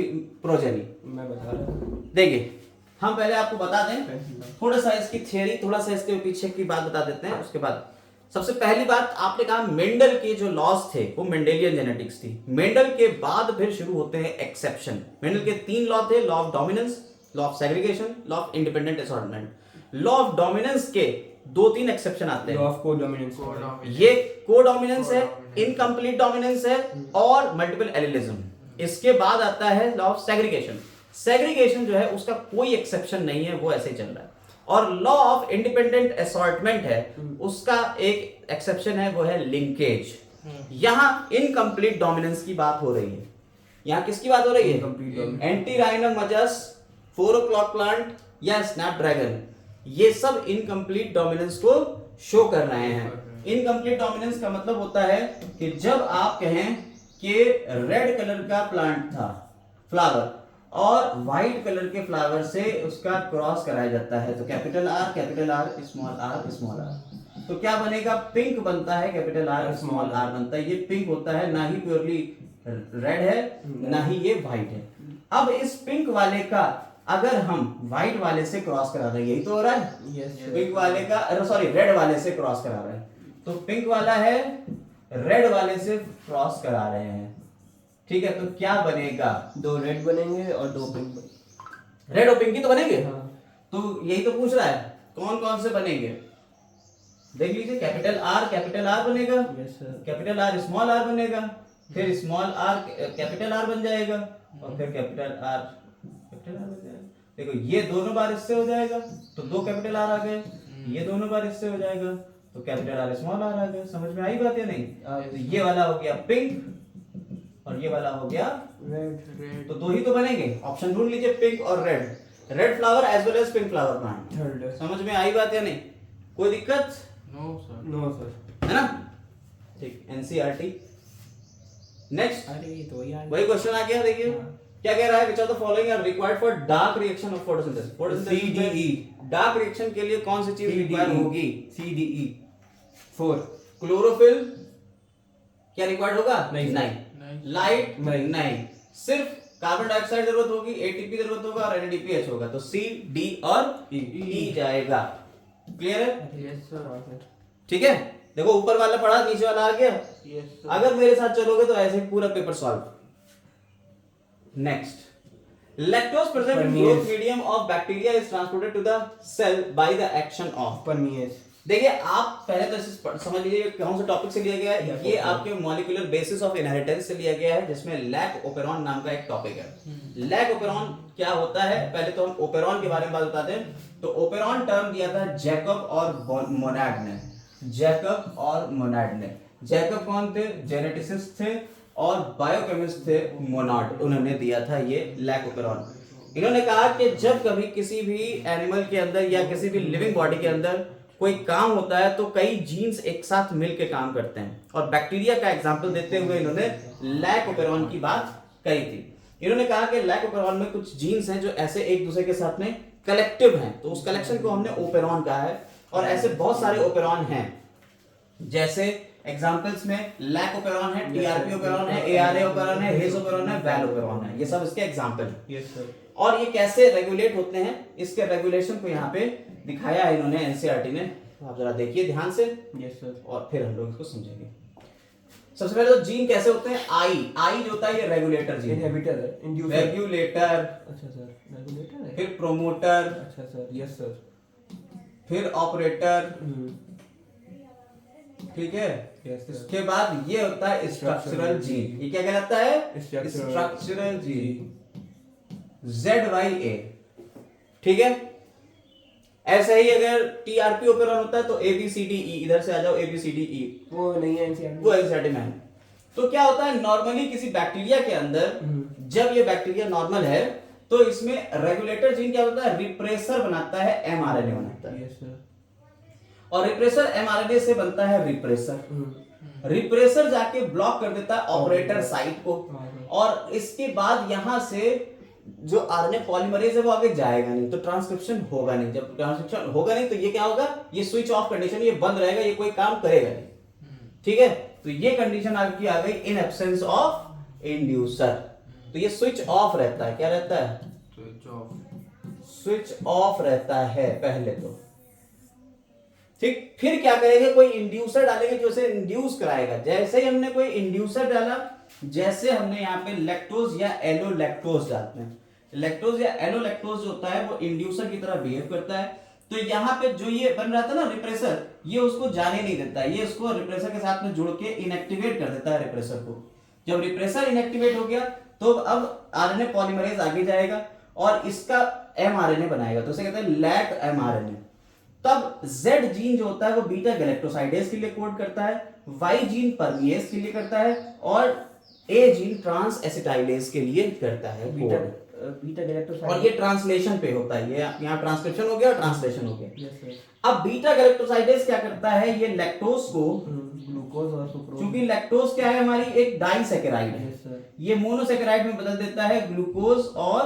progeny, मैं बता रहा हूँ। देखिए हम पहले आपको बता दें थोड़ा सा इसकी थियरी, थोड़ा सा इसके पीछे की बात बता देते हैं। उसके बाद सबसे पहली बात, आपने कहा मेंडल के जो लॉज थे वो मेंडेलियन जेनेटिक्स थी। मेंडल के बाद फिर शुरू होते हैं एक्सेप्शन। मेंडल के 3 लॉ थे, law of dominance, law of segregation, law of independent assortment. Law of dominance के 2-3 एक्सेप्शन आते लॉ हैं। Of codominance. ये कोडोमिनेंस है, इनकम्प्लीट डोमिनेंस है और मल्टीपल एलिलिज्म। इसके बाद आता है लॉ ऑफ सेग्रीगेशन। सेग्रीगेशन जो है उसका कोई एक्सेप्शन नहीं है, वो ऐसे ही चल रहा है। और लॉ ऑफ इंडिपेंडेंट असॉर्टमेंट है, उसका एक एक्सेप्शन है, वो है लिंकेज। यहां इनकम्प्लीट डोमिनेंस की बात हो रही है। यहां किसकी बात हो रही है, एंटीराइनम मजस, 4 o'clock प्लांट या स्नैपड्रैगन, ये सब इनकम्प्लीट डोमिनेंस को शो कर रहे हैं। इनकम्प्लीट डोमिनेंस का मतलब होता है कि जब आप कहें कि रेड कलर का प्लांट था फ्लावर और व्हाइट कलर के फ्लावर से उसका क्रॉस कराया जाता है, तो कैपिटल आर स्मॉल आर, तो क्या बनेगा, पिंक बनता है, कैपिटल आर स्मॉल आर बनता है। ये पिंक होता है, ना ही प्योरली रेड है ना ही ये व्हाइट है। अब इस पिंक वाले का अगर हम व्हाइट वाले से क्रॉस करा रहे हैं, यही तो हो रहा है, पिंक वाले का सॉरी रेड वाले से क्रॉस करा रहे हैं, तो पिंक वाला है रेड वाले से क्रॉस करा रहे हैं, ठीक है। तो क्या बनेगा, 2 रेड बनेंगे और 2 पिंक बनेंगे। रेड और पिंक ही तो बनेंगे। हाँ। तो यही तो पूछ रहा है कौन कौन से बनेंगे, देख लीजिए। कैपिटल आर बनेगा, yes sir. Capital R small R बनेगा, फिर स्मॉल आर कैपिटल आर बन जाएगा और फिर कैपिटल आर बन जाएगा। देखो ये दोनों बार इससे हो जाएगा तो 2 कैपिटल आर आ गए, ये दोनों बार इससे हो जाएगा तो कैपिटल आर स्मॉल आर आ गए। समझ में आई बात या नहीं? तो ये वाला हो गया पिंक और ये वाला हो गया रेड। तो 2 ही तो बनेंगे। ऑप्शन ढूंढ लीजिए, पिंक और red flower as well as pink flower plant. Third. समझ में आई बात या नहीं? कोई दिक्कत नो सर। No sir. है ना? ठीक, एनसीईआरटी। नेक्स्ट अरे तो यार वही क्वेश्चन आ गया, देखिए क्या कह रहा है, which of the following are required for dark reaction of photosynthesis. Photosynthesis में डार्क रिएक्शन के लिए कौन सी चीज रिक्वायर्ड होगी? CDE 4। क्लोरोफिल क्या रिक्वायर्ड होगा? नहीं। लाइट नहीं। सिर्फ कार्बन डाइऑक्साइड जरूरत होगी, एटीपी जरूरत होगा और NADPH होगा, तो C, D और E जाएगा। क्लियर है? Yes sir. ठीक है, देखो ऊपर वाला पढ़ा, नीचे वाला आ गया। Yes sir. अगर मेरे साथ चलोगे तो ऐसे ही पूरा paper solve. Next, lactose present in growth medium of bacteria is transported to the cell by the action of. Permease. देखिए आप पहले तो इसे समझ लीजिए कौन से टॉपिक से लिया गया है। ये आपके मॉलिक्यूलर बेसिस ऑफ इनहेरिटेंस से लिया गया है, जिसमें लैक ओपेरॉन नाम का एक टॉपिक है। लैक ओपेरॉन क्या होता है, पहले तो हम ओपेरॉन के बारे में बात बताते हैं। तो ओपेरॉन टर्म दिया था जैकब और मोनाड ने। जैकब और मोनाड ने। जैकब कौन थे? जेनेटिसिस्ट थे, और बायोकेमिस्ट थे मोनाड। उन्होंने दिया था ये लैकोपेरॉन। इन्होंने कहा कि जब कभी किसी भी एनिमल के अंदर या किसी भी लिविंग बॉडी के अंदर कोई काम होता है तो कई जीन्स एक साथ मिलकर काम करते हैं, और बैक्टीरिया का एग्जांपल देते हुए इन्होंने लैकोपेरॉन की बात कही थी। इन्होंने कहा कि लैकोपेरॉन में कुछ जीन्स हैं जो ऐसे एक दूसरे के साथ में कलेक्टिव हैं, तो उस कलेक्शन को हमने ओपेरॉन कहा है। और ऐसे बहुत सारे ओपेरॉन हैं, जैसे एग्जांपल्स में लैकोपेरॉन है, टीआरपी ओपेरॉन है, एआरए ओपेरॉन है, हेज ओपेरॉन है, वैल ओपेरॉन है। ये सब इसके एग्जांपल हैं। Yes sir. और ये कैसे रेगुलेट होते हैं, इसके रेगुलेशन को यहाँ पे दिखाया है इन्होंने एनसीईआरटी ने। तो आप जरा देखिए ध्यान से, यस सर। और फिर हम लोग इसको समझेंगे। सबसे पहले तो जीन कैसे होते हैं? आई जो होता है ये रेगुलेटर जीन, इनहिबिटर है, इंड्यूसर। रेगुलेटर, अच्छा सर, रेगुलेटर है। फिर प्रोमोटर, अच्छा सर, यस सर। फिर ऑपरेटर, ठीक है। Yes sir. इसके बाद ये होता है स्ट्रक्चरल जीन। ये क्या कहलाता है? स्ट्रक्चरल जीन, ZYA, ठीक है। ऐसे ही अगर टीआरपी ओपेरॉन होता है तो ABCDE, इधर से आ जाओ ABCDE, वो नहीं है एनसीईआरटी। वो एनसीईआरटी में है। तो क्या होता है नॉर्मली किसी बैक्टीरिया के अंदर, जब ये बैक्टीरिया नॉर्मल है तो इसमें रेगुलेटर जीन क्या होता है? रिप्रेसर बनाता है, mRNA बनाता है। Yes sir. और रिप्रेसर mRNA से बनता है रिप्रेसर। रिप्रेसर जाके ब्लॉक कर देता है ऑपरेटर साइट को, और इसके बाद यहां से जो आरएनए पॉलीमरेज है वो आगे जाएगा नहीं, तो ट्रांसक्रिप्शन होगा नहीं। जब ट्रांसक्रिप्शन होगा नहीं तो ये क्या होगा? ये स्विच ऑफ कंडीशन, ये बंद रहेगा, ये कोई काम करेगा नहीं, ठीक है। तो ये कंडीशन आपकी आ गई इन एब्सेंस ऑफ इंड्यूसर। तो ये स्विच ऑफ रहता है। क्या रहता है? Switch off. स्विच ऑफ रहता है पहले तो, ठीक। फिर क्या करेंगे? कोई इंड्यूसर डालेंगे जो इसे इंड्यूस कराएगा। जैसे ही हमने कोई इंड्यूसर डाला, जैसे हमने यहाँ पे लैक्टोज या एलोलैक्टोज डालते हैं, लैक्टोज या एलोलैक्टोज जो होता है वो इंड्यूसर की तरह बिहेव करता है। तो यहाँ पे जो ये बन रहा था ना रिप्रेसर, ये उसको जाने नहीं देता है, ये उसको रिप्रेसर के साथ में जुड़ के इनएक्टिवेट कर देता है रिप्रेसर को। जब रिप्रेसर इनएक्टिवेट हो गया तो अब आरएनए पॉलीमरेज आगे जाएगा और इसका एमआरएनए बनाएगा, तो उसे कहते हैं लैक एमआरएनए। तब Z जीन जो होता है वो बीटा गैलेक्टोसाइडेज के लिए कोड करता है, Y जीन परमिएज के लिए करता है, और A जीन ट्रांस एसिटाइलेज के लिए करता है बीटा गैलेक्टोसाइड। और ये ट्रांसलेशन पे होता है। ये यहाँ ट्रांसक्रिप्शन हो गया और ट्रांसलेशन हो गया। Yes sir. अब बीटा गैलेक्टोसाइडेज क्या करता है? ये लैक्टोज को, ग्लूकोज और सुक्रोज, क्योंकि लैक्टोज क्या है? हमारी एक डाइसैकेराइड है, यस सर, ये मोनोसैकेराइड में बदल देता है ग्लूकोज और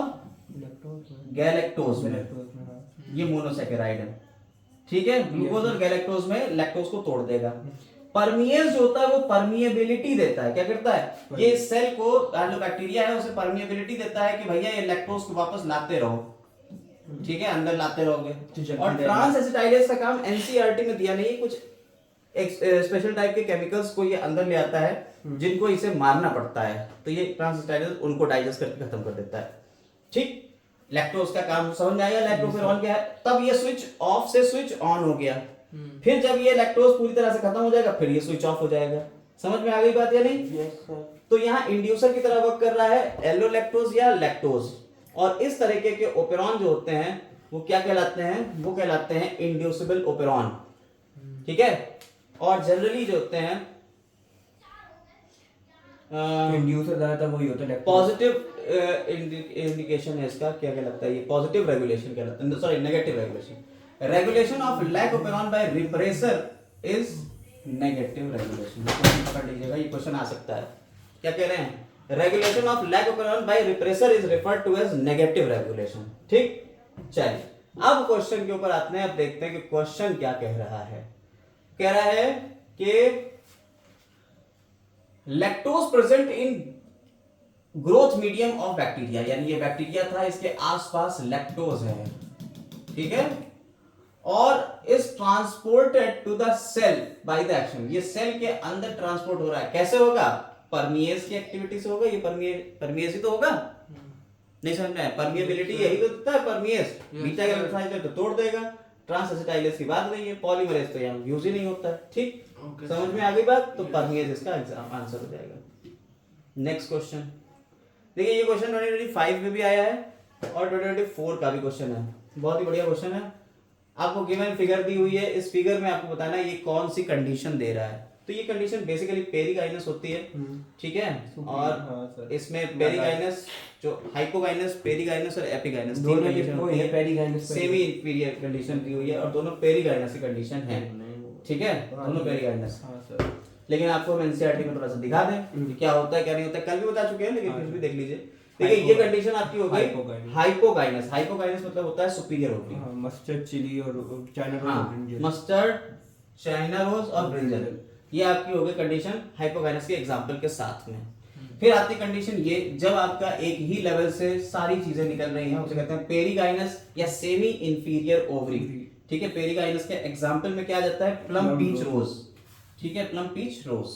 लैक्टोज गैलेक्टोज में। हाँ। ये मोनोसैकेराइड है, ठीक है। ग्लूकोज और गैलेक्टोज में लैक्टोज को तोड़ देगा। परमिएज जो होता है वो परमिएबिलिटी देता है। क्या करता है? ये सेल को, जो बैक्टीरिया है उसे परमिएबिलिटी देता है कि भैया ये लैक्टोज को वापस लाते रहो, ठीक है, अंदर लाते रहोगे। और ट्रांस एसिटाइलेज का काम एनसीईआरटी में दिया नहीं, कुछ एक स्पेशल टाइप के केमिकल्स को ये अंदर ले आता है जिनको इसे मारना पड़ता है, तो ये ट्रांस एसिटाइलेज उनको डाइजेस्ट करके खत्म कर देता है, ठीक। लैक्टोज का काम समझ में आया? लैक्टोफेरॉन क्या है? तब ये स्विच ऑफ से स्विच ऑन हो गया। फिर जब ये लैक्टोज पूरी तरह से खत्म हो जाएगा फिर ये स्विच ऑफ हो जाएगा। समझ में आ गई बात या नहीं? Yes sir. तो यहाँ इंड्यूसर की तरह वर्क कर रहा है एलोलैक्टोज या लैक्टोज, और इस तरीके के ओपेरॉन जो होते हैं वो क्या कहलाते हैं? वो कहलाते हैं इंड्यूसिबल ओपेरॉन, ठीक है। और जनरली जो होते हैं इंड्यूसर ज्यादातर वही होता है, पॉजिटिव इंडिकेशन है इसका, क्या कहलाता है? ये पॉजिटिव रेगुलेशन कहलाता है, sorry negative regulation. Regulation of lac operon by repressor is negative regulation. पकड़ लीजिएगा, ये क्वेश्चन आ सकता है। क्या कह रहे हैं? Regulation of lac operon by repressor is referred to as negative regulation, ठीक। चलिए अब क्वेश्चन के ऊपर आते हैं। अब देखते हैं कि क्वेश्चन क्या कह रहा है। कह रहा है कि lactose present in growth medium of bacteria, यानी ये बैक्टीरिया था, इसके आसपास लैक्टोज है, ठीक है, और is transported to the cell by the action. ये सेल के अंदर ट्रांसपोर्ट हो रहा है। कैसे होगा? परमिएज की एक्टिविटी से होगा। ये परमिएज ही तो होगा, नहीं समझ में आया? परमिएबिलिटी यही तो होता है, परमिएज। बीटा गैलेक्टोसाइड तो तोड़ देगा, ट्रांस एसिटाइलेज की बात नहीं है, पॉलीमरेज तो यहाँ यूज ही नहीं होता है, ठीक। समझ में आ गई बात? तो परमिएज इसका आंसर हो जाएगा। नेक्स्ट क्वेश्चन देखिए, ये क्वेश्चन 2025 में भी आया है और 2024 का भी क्वेश्चन है। बहुत ही बढ़िया क्वेश्चन है। आपको गिवन फिगर दी हुई है, इस फिगर में आपको बताना है ये कौन सी कंडीशन दे रहा है। तो ये कंडीशन बेसिकली पेरिकाइनस होती है, ठीक है। हाँ, और सर। इसमें पेरिकाइनस जो हाइपोकाइनस, पेरिकाइनस और एपिकाइनस तीन दोनों कंडीशन वो होती है है। पेरिकाइनस सेमी इंफीरियर कंडीशन दी हुई है और दोनों पेरिकाइनस की कंडीशन है, ठीक है, दोनों पेरिकाइनस। हाँ सर। लेकिन आपको हम एनसीईआरटी में थोड़ा सा दिखा दें कि क्या होता है क्या नहीं होता है, कल भी बता चुके हैं लेकिन हाँ, फिर भी देख लीजिए। देखिए ये कंडीशन आपकी हो गई हाइपोकाइनस। हाइपोकाइनस। हाइपोकाइनस मतलब होता है सुपीरियर ओवरी। हाँ, मस्टर्ड चिली और चाइना रोज हाँ, और ब्रिंजल। मस्टर्ड, चाइना रोज और ब्रिंजल, ये आपकी हो गई कंडीशन हाइपोकाइनस के एग्जांपल के साथ में। फिर आती कंडीशन ये, जब आपका एक ही लेवल से सारी चीजें निकल रही हैं, उसे कहते हैं पेरिकाइनस या सेमी इंफीरियर ओवरी, ठीक है। पेरिकाइनस के एग्जांपल में क्या आ जाता है, प्लम पीच रोज, ठीक है, प्लम पीच रोज।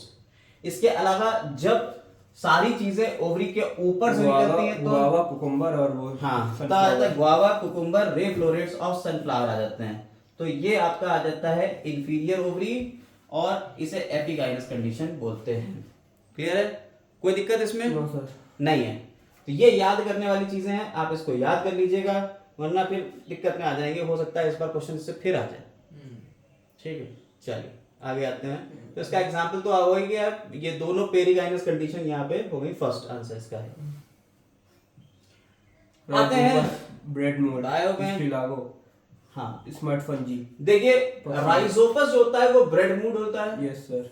इसके अलावा जब सारी चीजें ओवरी के ऊपर से निकलती हैं तो गुआवा, कुकुम्बर और वो हाँ, तो आ जाता है guava, cucumber, ray florets of sunflower आ जाते हैं। तो ये आपका आ जाता है इंफीरियर ओवरी और इसे एपिगाइनस कंडीशन बोलते हैं। क्लियर है, कोई दिक्कत इसमें नो सर नहीं है। तो ये याद करने वाली चीजें हैं, आप इसको याद कर लीजिएगा वरना फिर दिक्कत में आ जाएंगे। हो सकता है इस बार क्वेश्चन से फिर आ जाए, ठीक है। चलिए आगे आते हैं। तो इसका एग्जांपल तो हो ही गया, ये दोनों पेरिकाइनस कंडीशन यहाँ पे हो गई, फर्स्ट आंसर इसका है। आते हैं ब्रेड मोल्ड, आए हो गए। स्टिलागो, हाँ, स्मार्ट फंजी। देखिए राइजोपस जो होता है वो ब्रेड मूड होता है, यस सर,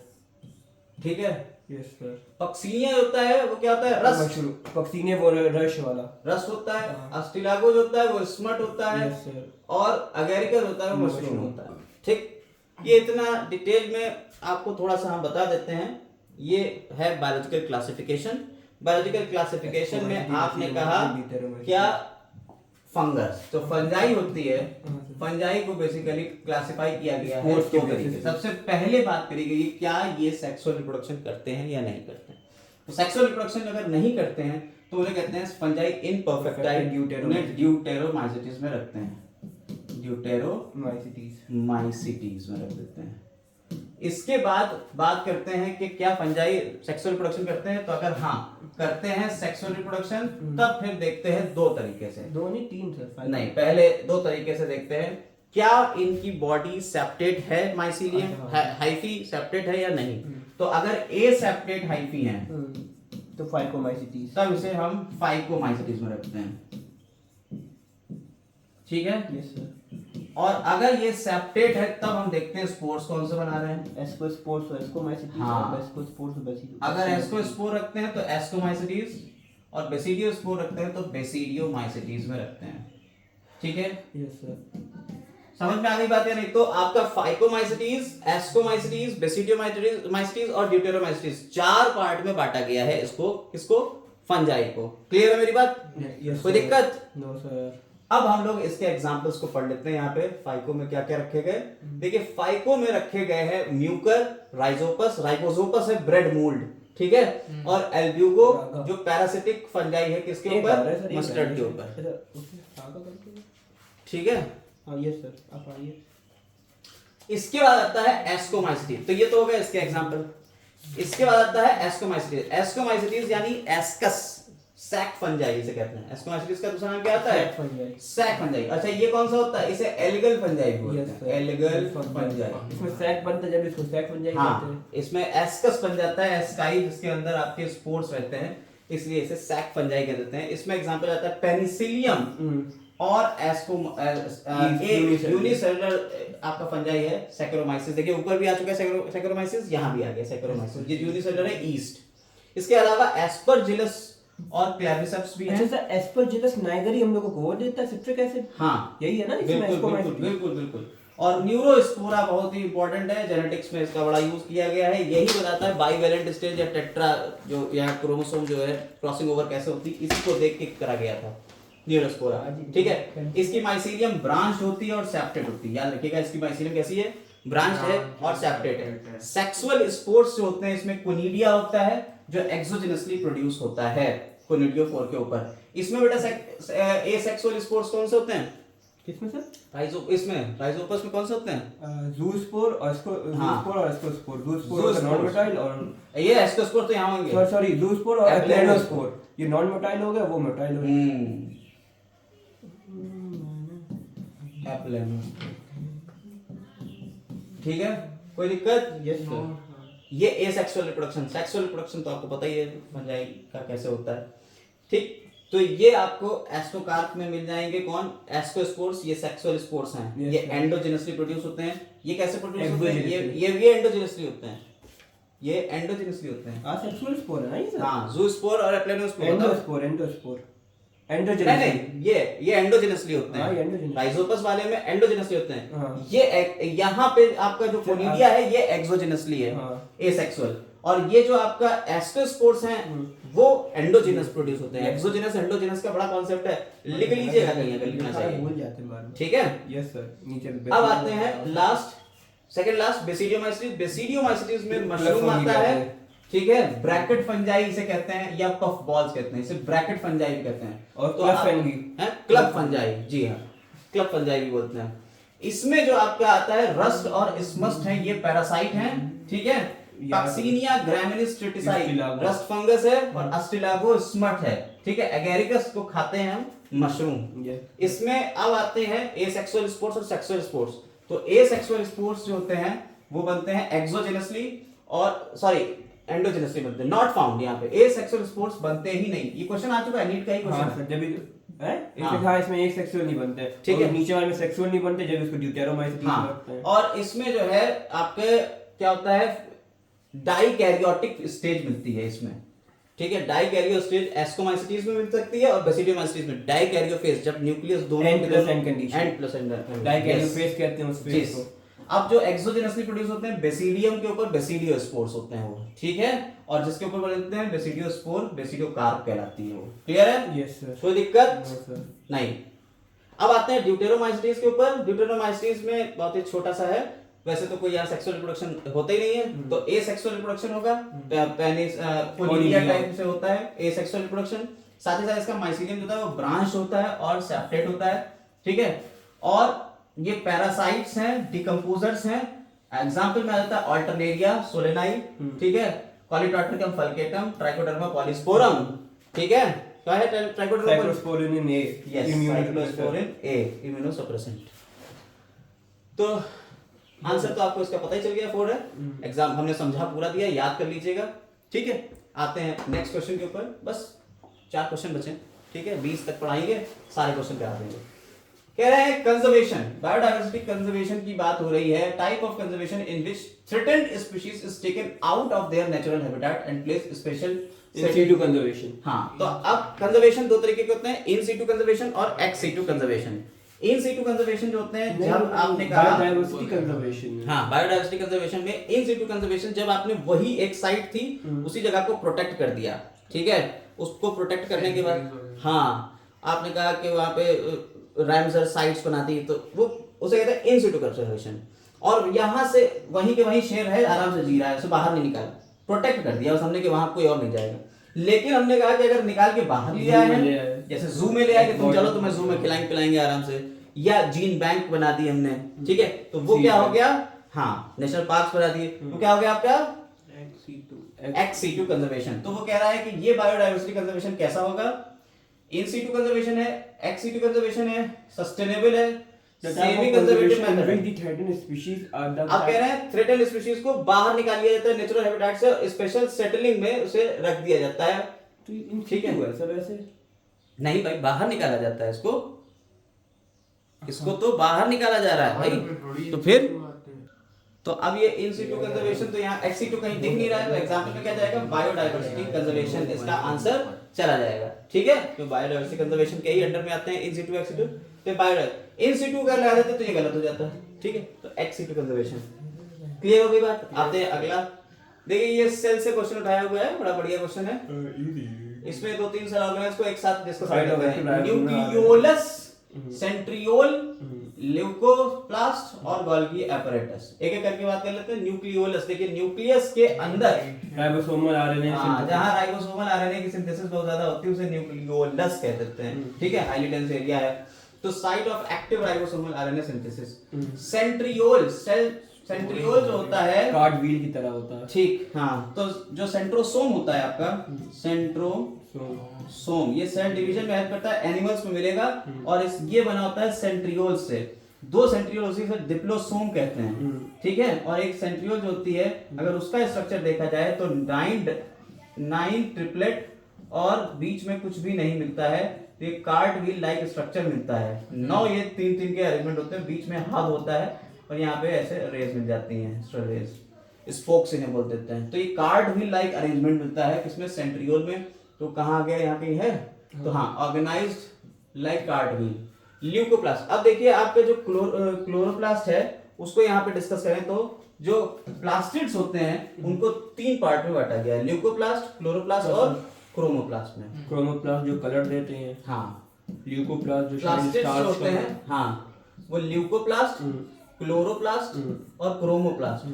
ठीक है। Yes sir. पक्सीनिया होता है वो क्या होता है, रस, मशरूम, पक्सीने वो रश वाला। रस होता है। हाँ। अस्टिलागो जो होता है वो स्मट होता है, यस सर। और अगेरिकस होता है वो मशरूम होता है, ठीक। ये इतना डिटेल में आपको थोड़ा सा हम बता देते हैं। ये है बायोलॉजिकल क्लासिफिकेशन। बायोलॉजिकल क्लासिफिकेशन में आपने कहा क्या, फंगस, तो फंजाई होती है, फंजाई को बेसिकली क्लासिफाई किया गया है दो तरीके से। सबसे पहले बात करी गई क्या ये सेक्सुअल रिप्रोडक्शन करते हैं या नहीं करते हैं। तो सेक्सुअल रिप्रोडक्शन अगर नहीं करते हैं तो उन्हें कहते हैं फंजाई इनपरफेक्टाइल, उन्हें ड्यूटेरोमाइसिटीज में रखते हैं, ड्यूटेरोमाइसिटीज में रख देते हैं। इसके बाद बात करते हैं कि क्या फंजाई सेक्सुअल रिप्रोडक्शन करते हैं, तो अगर हाँ करते हैं सेक्सुअल रिप्रोडक्शन तब फिर देखते हैं दो तरीके से, दो नहीं तीन सर, नहीं पहले दो तरीके से देखते हैं। क्या इनकी बॉडी सेप्टेट है, माइसीलियम हाइफी सेप्टेट है या नहीं। तो अगर ए सेप्टेट हाइफी है तो फाइकोमाइसिटीज, तब इसे हम फाइकोमाइसिटीज में रखते हैं, ठीक है। Yes sir. और अगर ये सेप्टेट है तब हम देखते हैं स्पोर्स कौन से बना रहे हैं। एस्कोस्पोर्स और एस्कोमाइसिटीज, हाँ। एस्कोस्पोर्स और बेसिडियो। अगर एस्कोस्पोर रखते हैं तो एस्कोमाइसिटीज, और बेसिडियोस्पोर रखते हैं तो बेसिडियोमाइसिटीज में रखते हैं, ठीक है। Yes sir. समझ में आ गई बात या नहीं। तो आपका फाइकोमाइसिटीज, एस्कोमाइसिटीज, बेसिडियोमाइसिटीज और ड्यूटेरोमाइसिटीज चार पार्ट में बांटा गया है इसको, किसको, फंजाई को। क्लियर है मेरी बात, कोई दिक्कत। No sir. अब हम लोग इसके एग्जांपल्स को पढ़ लेते हैं। यहाँ पे फाइको में क्या क्या रखे गए, देखिए फाइको में रखे गए हैं म्यूकर, राइजोपस, राइबोजोपस है ब्रेड मोल्ड, ठीक है, और एल्ब्यूगो जो पैरासिटिक फंजाई है किसके ऊपर, मस्टर्ड के ऊपर, ठीक है। हाँ यस सर, आप आइए। इसके बाद आता है एस्कोमाइसिटीज, तो ये तो हो गया इसके एग्जांपल। इसके बाद आता है एस्कोमाइसिटीज। एस्कोमाइसिटीज यानी एस्कस, सैक फंजाई इसे कहते हैं। एस्कोमाइसिटीज का दूसरा नाम क्या आता है, सैक फंजाई। अच्छा ये कौन सा होता है, इसे एलिगल फंजाई बोलते हैं, एलिगल फंजाई। इसमें सैक बनता है जब इसको सैक फंजाई कहते हैं। हाँ, इसमें एस्कस बन जाता है, एस्काई जिसके अंदर आपके स्पोर्स रहते हैं, इसलिए इसे सैक फंजाई कह देते हैं। इसमें एग्जांपल आता है पेनिसिलियम और यूनिसेलुलर आपका फंजाई है सैकरोमाइसिस। देखिए ऊपर भी आ चुका है सैकरोमाइसिस, यहाँ भी आ गया सैकरोमाइसिस। ये यूनिसेलुलर है ईस्ट। इसके अलावा एस्परजिलस और क्लेविसेप्स भी हैं। अच्छा सर, एस्परजिलस नाइगरी हम लोगों को वो देता है सिट्रिक एसिड। हाँ यही है ना इसमें बिल्कुल एस्कोमाइसिटीज। बिल्कुल बिल्कुल। और न्यूरोस्पोरा बहुत ही इंपॉर्टेंट है, जेनेटिक्स में इसका बड़ा यूज किया गया है। यही बताता है बाइवेलेंट स्टेज या टेट्रा जो या क्रोमोसोम जो है क्रॉसिंग ओवर कैसे होती है, इसी को देख के करा गया था न्यूरोस्पोरा, ठीक है। इसकी माइसीलियम ब्रांच होती है और सेप्टेट होती है, याद रखिएगा इसकी माइसीलियम कैसी है, ब्रांच है और सेप्टेट है। सेक्सुअल स्पोर्स जो होते हैं इसमें कोनिडिया होता है जो एक्सोजेनसली प्रोड्यूस होता है कोनिडियोफोर के ऊपर। इसमें बेटा एसेक्सुअल स्पोर्स कौन से होते हैं, किसमें सर, इसमें राइजोपस में कौन से होते हैं, ज़ूस्पोर और ज़ूस्पोर और एस्कोस्पोर। ज़ूस्पोर नॉन मोटाइल और ये एस्कोस्पोर तो यहाँ होंगे, सॉरी ज़ूस्पोर और एप्लेनोस्पोर, ये नॉन मोटाइल हो गया, वो मोटाइल हो गया। ठीक है, कोई दिक्कत? Yes sir. ये एसेक्सुअल रिप्रोडक्शन, सेक्सुअल रिप्रोडक्शन तो आपको पता ही है फंजाई का कैसे होता है, ठीक। तो ये आपको एस्टोकार्प में मिल जाएंगे, कौन? एस्कोस्पोर्स, ये सेक्सुअल स्पोर्स हैं। Yes, ये sir. एंडोजेनसली प्रोड्यूस होते हैं। ये कैसे प्रोड्यूस होते हैं? Exogenously. ये एंडोजेनसली होते हैं, ये एंडोजेनसली होते हैं। सेक्सुअल स्पोर है ना ये सर? हाँ, ज़ूस्पोर और एप्लेनोस्पोर। Endospore, endogenous. नहीं, ये एंडोजेनसली होते हाँ, ये हैं। endogenous। राइजोपस वाले में एंडोजेनसली होते हैं। हाँ। ये यहाँ पे आपका जो कोनिडिया है ये एक्सोजेनसली है, हाँ। एसेक्सुअल। और ये जो आपका एस्कोस्पोर्स हैं वो एंडोजेनस प्रोड्यूस होते हैं। एक्सोजेनस एंडोजेनस का बड़ा कॉन्सेप्ट है, लिख लीजिएगा कहीं अगर लिखना भूल चाहिए, जाते हैं बाद में। ठीक है। Yes sir. नीचे अब आते हैं सेकंड लास्ट बेसिडियोमाइसिस। बेसिडियोमाइसिस में मशरूम आता है, ठीक है। ब्रैकेट फंजाई इसे कहते हैं या पफ बॉल्स कहते हैं, इसे ब्रैकेट फंजाई भी कहते हैं। और तो क्लब आप- फंगी। हैं? क्लब फंजाई, जी हाँ, क्लब फंजाई भी बोलते हैं। इसमें जो आपका आता है रस्ट और स्मस्ट है, ये पैरासाइट हैं, ठीक है। टॉक्सिनिया ग्रैमिनिस ट्रिटिसाई रस्ट फंगस है और अस्टिलागो स्मट है, ठीक है। एगेरिकस को खाते हैं हम, मशरूम। इसमें अब आते हैं एसेक्सुअल स्पोर्स और सेक्सुअल स्पोर्स। तो एसेक्सुअल स्पोर्स जो होते हैं वो बनते हैं एक्सोजेनसली और एंडोजेनसली बनते हैं, नॉट फाउंड। यहाँ पे एसेक्सुअल स्पोर्स बनते ही नहीं। ये क्वेश्चन आ चुका है, नीट का ही हाँ क्वेश्चन सर, जब हाँ। इसमें था इसमें एक सेक्सुअल नहीं बनते, ठीक और है। नीचे वाले में सेक्सुअल नहीं बनते जब इसको ड्यूटेरोमाइसिस हाँ, लगते हैं। और इसमें जो है आपके क्या होता है, डाइकैरियोटिक स्टेज मिलती है इसमें, ठीक है। डाइकैरियो स्टेज एस्कोमाइसिटीज में मिल सकती है और बेसिडियोमाइसिटीज में। डाइकैरियोफेज जब न्यूक्लियस दोनों N plus N condition। N plus N condition। Dikaryophase कहते हैं उस फेज Yes। को। अब जो एक्सोजेनसली प्रोड्यूस होते हैं बेसिडियम के ऊपर बेसिडियोस्पोर्स होते हैं वो, ठीक है। और जिसके ऊपर बनते हैं बेसिडियोस्पोर, बेसिडियोकार्प कहलाती है वो। क्लियर है? Yes sir. कोई दिक्कत? No sir. नहीं। अब आते हैं ड्यूटेरोमाइसिटीज के ऊपर। ड्यूटेरोमाइसिटीज में बहुत ही छोटा सा है, वैसे तो कोई यहाँ सेक्सुअल रिप्रोडक्शन होता ही नहीं है, तो एसेक्सुअल रिप्रोडक्शन होगा। पेनिस कोनिडिया टाइप से होता है एसेक्सुअल रिप्रोडक्शन। साथ ही साथ इसका माइसीलियम जो होता है वो ब्रांच होता है और सेप्टेट होता है, ठीक है। और ये पैरासाइट्स हैं, डिकम्पोजर्स हैं। एग्जांपल में आ जाता है अल्टरनेरिया सोलेनाई, ठीक है। कॉलीटॉट्रिकम फल्केटम, ट्राइकोडर्मा पॉलीस्पोरम, ठीक है। क्या है ट्राइकोडर्मा? साइक्लोस्पोरिन ए, यस, साइक्लोस्पोरिन ए, इम्यूनोसप्रेसेंट। तो आंसर तो आपको इसका पता ही चल गया, 4 है। एग्जाम हमने समझा पूरा दिया, याद कर लीजिएगा, ठीक है। आते हैं नेक्स्ट क्वेश्चन के ऊपर। बस 4 क्वेश्चन बचे, ठीक है। 20 तक पढ़ाएंगे, सारे क्वेश्चन करा देंगे। कह रहे हैं कंजर्वेशन, बायोडाइवर्सिटी कंजर्वेशन की बात हो रही है। Type of conservation in which threatened species is taken out of their natural habitat and place special in situ conservation. हाँ, तो अब कंजर्वेशन 2 तरीके के होते हैं, इन सीटू कंजर्वेशन और ex situ conservation. In situ conservation जो होते हैं जब आपने कहा बायोडाइवर्सिटी कंजर्वेशन। हाँ, बायोडाइवर्सिटी कंजर्वेशन में इन सीटू कंजर्वेशन जब आपने वही एक साइट थी उसी जगह को प्रोटेक्ट कर दिया, ठीक है। उसको प्रोटेक्ट करने के बाद हाँ, आपने कहा कि वहां पे रामसर साइट्स बना दी, तो वो उसे कहते हैं इन सीटू कंजर्वेशन। और यहाँ से वहीं के वहीं शेर है, आराम से जी रहा है, उसे बाहर नहीं निकाला, प्रोटेक्ट कर दिया उस हमने कि वहां कोई और नहीं जाएगा। लेकिन हमने कहा कि अगर निकाल के बाहर ले आए हैं, जैसे जू में ले आए कि तुम चलो तुम्हें जू में खिलाएंगे पिलाएंगे आराम से, या जीन बैंक बना दी हमने, ठीक है, तो वो क्या हो गया, हाँ, नेशनल पार्क्स बना दिए, तो क्या हो गया आपका एक्स सीटू कंजर्वेशन। तो वो कह रहा है कि ये बायोडाइवर्सिटी कंजर्वेशन कैसा होगा, इन सीटू कंजर्वेशन है, एक्स सीटू कंजर्वेशन है, सस्टेनेबल है, सेमी कंजर्वेटिव मेथड है। अब कह रहे हैं थ्रेटेंड स्पीशीज को बाहर निकाल लिया जाता है नेचुरल हैबिटेट से, स्पेशल सेटलिंग में उसे रख दिया जाता है, ठीक है। सर ऐसे नहीं भाई, बाहर निकाला जाता है इसको तो बाहर निकाला जा रहा है भाई। तो फिर तो अब ये इन सीटू कंजर्वेशन, तो यहाँ एक्स सीटू कहीं दिख नहीं रहा है, तो एग्जांपल में क्या जाएगा, बायोडाइवर्सिटी कंजर्वेशन इसका आंसर चला जाएगा, ठीक है। तो बायोडाइवर्सिटी कंजर्वेशन के ही अंडर में आते हैं इन सीटू एक्स सीटू। तो बायो इन सीटू अगर लगा देते तो ये गलत हो जाता है, ठीक है। तो एक्स सीटू कंजर्वेशन क्लियर हो गई बात। आते हैं अगला। देखिए ये सेल से क्वेश्चन उठाया हुआ है, बड़ा बढ़िया क्वेश्चन है। इसमें 2-3 सेल ऑर्गेनाइज को एक साथ डिस्कस करते हैं। न्यूक्लियोलस, सेंट्रियोल, ल्यूकोप्लास्ट और गोल्गी एपरेटस। एक एक करके बात कर लेते हैं। न्यूक्लियोलस, देखिए न्यूक्लियस के अंदर राइबोसोमल आरएनए, जहां राइबोसोमल आरएनए की सिंथेसिस बहुत ज्यादा होती है उसे न्यूक्लियोलस कह देते हैं, ठीक है। हाईली डेंस एरिया है, तो site of active ribosomal RNA synthesis. Centriole, centriole जो होता है कार्ड व्हील की तरह होता है, ठीक, हाँ। तो जो सेंट्रोसोम होता है आपका, सेंट्रोसोम, ये सेल डिवीजन में हेल्प करता है, एनिमल्स में मिलेगा, और इस ये बना होता है सेंट्रियोल से। दो सेंट्रियोल उसी से डिप्लोसोम कहते हैं, ठीक है। और एक सेंट्रियोल जो होती है, अगर उसका स्ट्रक्चर देखा जाए तो 9 ट्रिपलेट और बीच में कुछ भी नहीं मिलता है, तो ये कार्ड व्हील लाइक स्ट्रक्चर मिलता है। 9 ये 3 के अरेंजमेंट होते हैं, बीच में हब होता है और यहाँ पे ऐसे रेज मिल जाती हैं, रेज स्पोक्स इन्हें बोल देते हैं। तो ये कार्ड व्हील लाइक अरेंजमेंट मिलता है किसमें, सेंट्रियोल में। तो कहाँ गया, यहाँ कहीं है, तो हाँ, organised like cart wheel. Leucoplast, अब देखिए आपके जो क्लोरोप्लास्ट है उसको यहाँ पे डिस्कस करें तो जो प्लास्टिड्स होते हैं उनको 3 पार्ट में बांटा गया है, ल्यूकोप्लास्ट, क्लोरोप्लास्ट और क्रोमोप्लास्ट में। क्रोमोप्लास्ट जो कलर देते हैं, हाँ, ल्यूकोप्लास्ट जो प्लास्टिड्स जो होते हैं, हाँ, वो ल्यूकोप्लास्ट, क्लोरोप्लास्ट और क्रोमोप्लास्ट।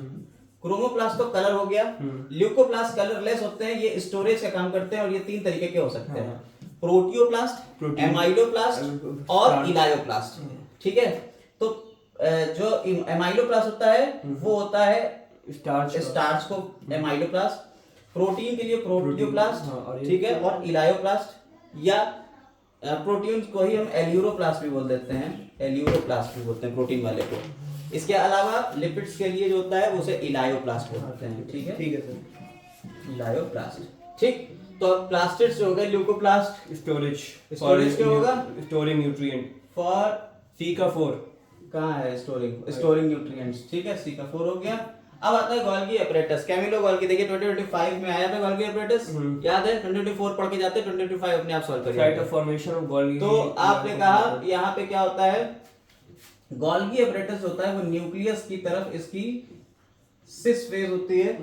क्रोमोप्लास्ट तो कलर हो गया, ल्यूकोप्लास्ट कलरलेस होते हैं, ये स्टोरेज का काम करते हैं और ये 3 तरीके के हो सकते हैं, प्रोटियोप्लास्ट, एमाइलोप्लास्ट और इलायोप्लास्ट, ठीक है। तो जो एमाइलोप्लास्ट होता है वो होता है स्टार्च को एमाइलोप्लास्ट, प्रोटीन के लिए प्रोटियोप्लास्ट, ठीक है, और इलायोप्लास्ट या प्रोटीन को ही हम एल्यूरोप्लास्ट भी बोल देते हैं, एल्यूरोप्लास्ट भी बोलते हैं प्रोटीन वाले को। इसके अलावा लिपिड्स के लिए जो होता है उसे इलायोप्लास्ट बोलते हैं, ठीक है, ठीक है सर, इलायोप्लास्ट, ठीक। तो प्लास्टिड्स जो हो गए, ल्यूकोप्लास्ट स्टोरेज क्या होगा, स्टोरिंग न्यूट्रिएंट, फॉर सी का 4 कहाँ है, स्टोरिंग न्यूट्रिएंट्स, ठीक है, सी का 4 हो गया। अब आता है गोल्गी अपरेटस, कैमिलो गोल्गी, देखिए 2025 में आया था गोल्गी अपरेटस, याद है, 2024 पढ़ के जाते हैं, 2025 अपने आप सॉल्व करिए। Site of formation of Golgi. तो आपने कहा यहाँ पे क्या होता है, गोल्गी अपरेटस होता है वो न्यूक्लियस की तरफ इसकी सिस फेज होती है,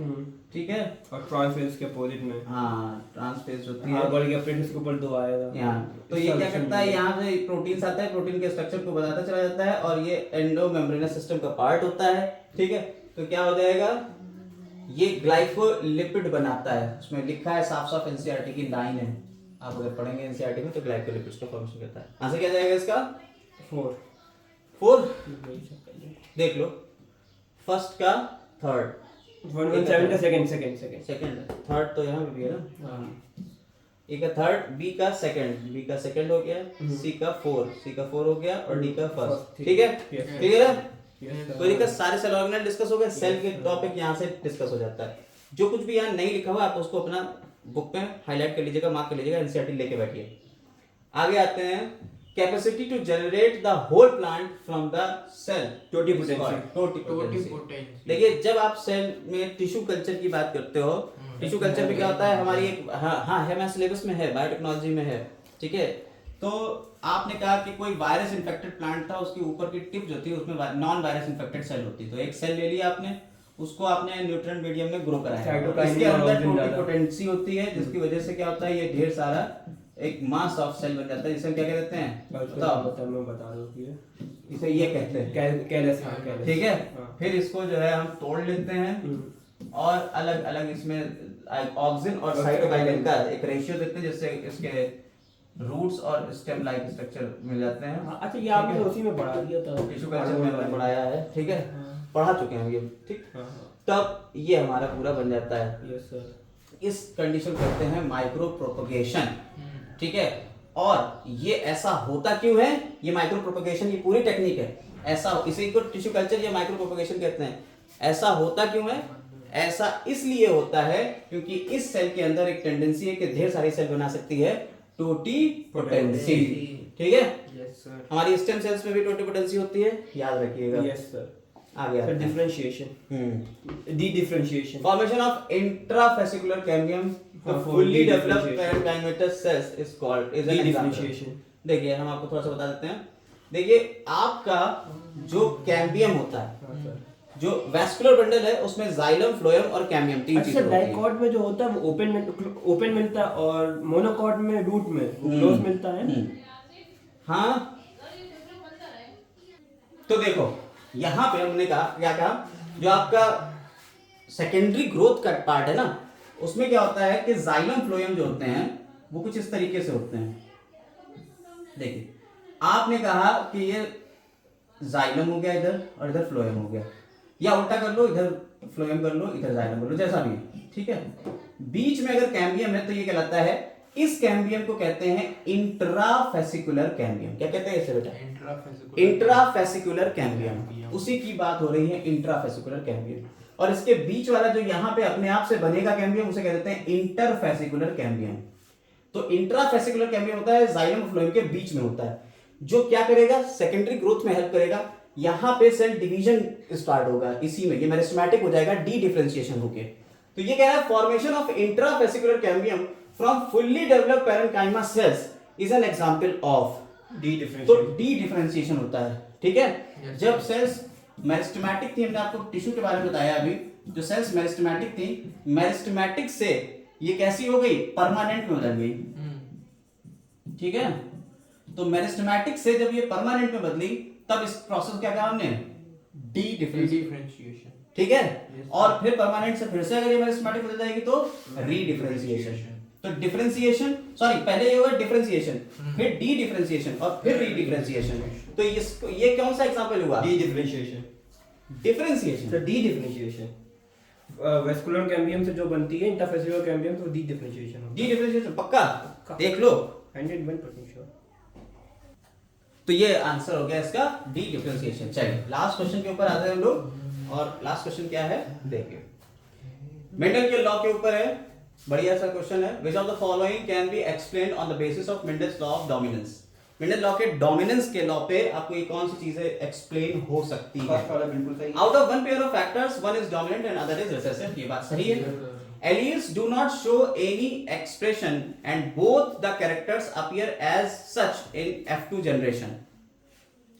ठीक है, और ट्रांसफेज के अपोजिट में, हाँ, ट्रांसफेज होती है। हाँ, गोल्गी अपरेटस के ऊपर 2 आएगा यहाँ तो ये क्या करता है, यहाँ से प्रोटीन आता है, प्रोटीन के स्ट्रक्चर को बताता चला जाता है और ये एंडोमेम्ब्रेनस सिस्टम का पार्ट होता है, ठीक है। तो क्या हो जाएगा, ये ग्लाइकोलिपिड बनाता है, उसमें लिखा है साफ साफ, एनसीईआरटी की लाइन है, आप अगर पढ़ेंगे एनसीईआरटी में तो ग्लाइकोलिपिड्स का फॉर्मेशन करता है। आंसर क्या जाएगा इसका, 4 देख लो, फर्स्ट का थर्ड, 117 का सेकंड, थर्ड तो यहाँ भी है ना, ए का थर्ड, बी का सेकंड हो गया, सी का 4 हो गया और डी का फर्स्ट, ठीक है, क्लियर है। कोई दिक्कत, सारे सेल ऑर्गेनल डिस्कस हो गए, सेल के टॉपिक यहाँ से डिस्कस हो जाता है। जो कुछ भी यहाँ नहीं लिखा हुआ आप उसको अपना बुक में हाईलाइट कर लीजिएगा, मार्क कर लीजिएगा, एनसीईआरटी लेके बैठिए। आगे आते हैं, capacity to generate the whole plant from the cell, totipotency. देखिए जब आप सेल में टिश्यू कल्चर की बात करते हो, टिश्यू कल्चर में क्या होता है, हमारी एक हाँ है, हमारे सिलेबस में है, बायोटेक्नोलॉजी में है, ठीक है। तो आपने कहा कि कोई वायरस इन्फेक्टेड प्लांट था, उसके ऊपर की टिप जो थी उसमें नॉन वायरस इन्फेक्टेड सेल होती, तो एक सेल ले लिया आपने, उसको आपने न्यूट्रिएंट मीडियम में ग्रो कराया, इसके अंदर टोटिपोटेंसी होती है, जिसकी वजह से क्या होता है, ये ढेर सारा एक मास ऑफ सेल बन जाता है, जिसे हम क्या कहते हैं, बताओ, मैं बता रहा हूँ, इसे ये कहते हैं, कैलस, ठीक है। फिर इसको जो है हम तोड़ लेते हैं और अलग अलग इसमें ऑक्सिन और साइटोकाइनेसिस का एक रेशियो देते हैं, जिससे इसके रूट्स और स्टेम लाइक स्ट्रक्चर मिल जाते हैं। अच्छा, ये आपने उसी में पढ़ा दिया था, टिश्यू कल्चर में हमने पढ़ाया है, ठीक है, पढ़ा चुके हैं ये, ठीक। तब ये हमारा पूरा बन जाता है। Yes sir. इस कंडीशन को कहते हैं माइक्रो प्रोपगेशन, ठीक है। और ये ऐसा होता क्यों है, ये माइक्रो प्रोपगेशन, ये पूरी टेक्निक है, ऐसा इसी को टिश्यू कल्चर या माइक्रो प्रोपगेशन कहते हैं। ऐसा होता क्यों है, ऐसा इसलिए होता है क्योंकि इस सेल के अंदर एक टेंडेंसी है कि ढेर सारी सेल बना सकती है टोटिपोटेंसी, ठीक है। Yes sir. हमारी स्टेम सेल्स में भी टोटिपोटेंसी होती है, याद रखिएगा। Yes sir. आगे आते हैं, differentiation, D differentiation, formation of intrafascicular cambium fully developed parenchymatous sales is called is an differentiation. देखिए हम आपको थोड़ा सा बता देते हैं। देखिए आपका जो कैम्बियम होता है, जो वैस्कुलर बंडल है, उसमें जाइलम, फ्लोएम और कैम्बियम 3 चीजें होती हैं। डाइकॉट में जो होता है वो ओपन मिलता है और मोनोकॉट में रूट में क्लोज मिलता है। हाँ, तो देखो यहाँ पे हमने कहा, क्या कहा, जो आपका सेकेंडरी ग्रोथ का पार्ट है ना, उसमें क्या होता है कि जाइलम फ्लोएम जो होते हैं वो कुछ इस तरीके से होते हैं। देखिए आपने कहा कि ये जाइलम हो गया इधर और इधर फ्लोएम हो गया, या उल्टा कर लो, इधर फ्लोएम कर लो, इधर जाइलम कर लो, जैसा भी है, ठीक है। बीच में अगर कैम्बियम है तो ये कहलाता है इस कैम्बियम को कहते हैं इंट्राफेसिकुलर कैम्बियम। क्या कहते हैं इसे बेटा? Intrafascicular cambium. उसी की बात हो रही है, इंट्राफेसिकुलर कैम्बियम। और इसके बीच वाला जो यहाँ पे अपने आप से बनेगा कैम्बियम, उसे कहते हैं इंटरफेसिकुलर कैम्बियम। तो इंट्राफेसिकुलर कैम्बियम होता है जाइलम और फ्लोएम के बीच में होता है, जो क्या करेगा? सेकेंडरी ग्रोथ में हेल्प करेगा। यहाँ पे सेल डिवीजन स्टार्ट होगा, इसी में ये मेरिस्टेमेटिक हो जाएगा, डी डिफरेंशिएशन होके। तो ये कह रहा है formation of intrafascicular cambium from fully developed parenchyma sales is an example of D तो डिफरेंशिएशन। डी डिफरेंशिएशन होता है। ठीक है, Yes, जब सेल्स मेरिस्टेमेटिक थी, हमने आपको टिश्यू के बारे में बताया अभी, जो सेल्स मेरिस्टेमेटिक थी, मेरिस्टेमेटिक से ये कैसी हो गई? परमानेंट में बदल गई। ठीक है, तो मेरिस्टेमेटिक से जब ये परमानेंट में बदली, तब इस प्रोसेस क्या कहा हमने? D differentiation. ठीक है, और फिर परमानेंट से फिर से अगर ये मेरिस्टेमेटिक बदल जाएगी तो रीडिफरेंशिएशन। तो डिफरेंशिएशन, सॉरी, पहले ये हुआ डिफरेंशिएशन, फिर डी डिफरेंशिएशन और फिर रीडिफरेंशिएशन। तो इसको ये कौन सा एग्जांपल हुआ? D differentiation. डिफरेंशिएशन। तो डी डिफरेंशिएशन वेस्कुलर कैम्बियम से जो बनती है इंटरफेसिकुलर कैम्बियम, तो डी डिफरेंशिएशन होता डी डिफरेंशिएशन पक्का देख लो। है। 101% श्योर। तो ये आंसर हो गया इसका, डी डिफरेंशिएशन। चलिए लास्ट क्वेश्चन के ऊपर आते हैं हम लोग, और लास्ट क्वेश्चन क्या है देखिए, मेंडल के लॉ के ऊपर है। बढ़िया सा क्वेश्चन है। Which of the following can be explained on the basis of Mendel's law of dominance. Mendel law के डोमिनेंस के लॉ पे आपको ये कौन सी चीजें एक्सप्लेन हो सकती है? फर्स्ट वाला बिल्कुल सही है। Out of one pair of factors, one is dominant and other is recessive. ये बात सही है। Alleles do not show any expression and both the characters appear as such in F2 generation.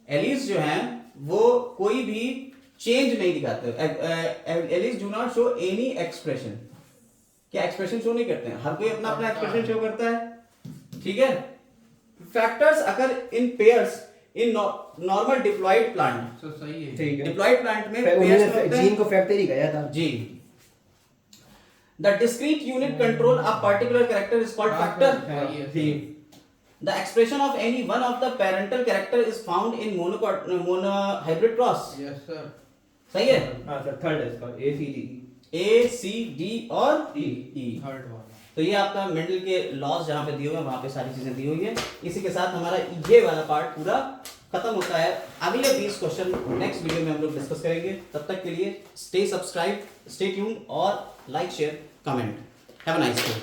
Alleles जो हैं वो कोई भी चेंज नहीं दिखाते। Alleles do not show any expression. क्या एक्सप्रेशन शो नहीं करते हैं? हर कोई अपना अपना एक्सप्रेशन शो करता है। ठीक है, फैक्टर्स अगर in pairs in normal diploid plant, तो सही है। ठीक है। डिप्लॉयड प्लांट में उन्होंने पेयर्स होते हैं। जीन को फैक्टर ही गया था जी, the discrete unit control a particular character is called factor. The expression of any one of the parental character is found in monohybrid cross. Yes sir. सही है? हाँ सर, थर्ड है इसका A C D. A, C, D और E. Third वाला। तो ये आपका मेंडल के लॉज जहाँ पे दिए हुए हैं वहाँ पे सारी चीजें दी हुई है। इसी के साथ हमारा ये वाला पार्ट पूरा खत्म होता है। अगले 20 क्वेश्चन नेक्स्ट वीडियो में हम लोग डिस्कस करेंगे। तब तक के लिए स्टे सब्सक्राइब, स्टे ट्यून और like share comment. Have a nice day.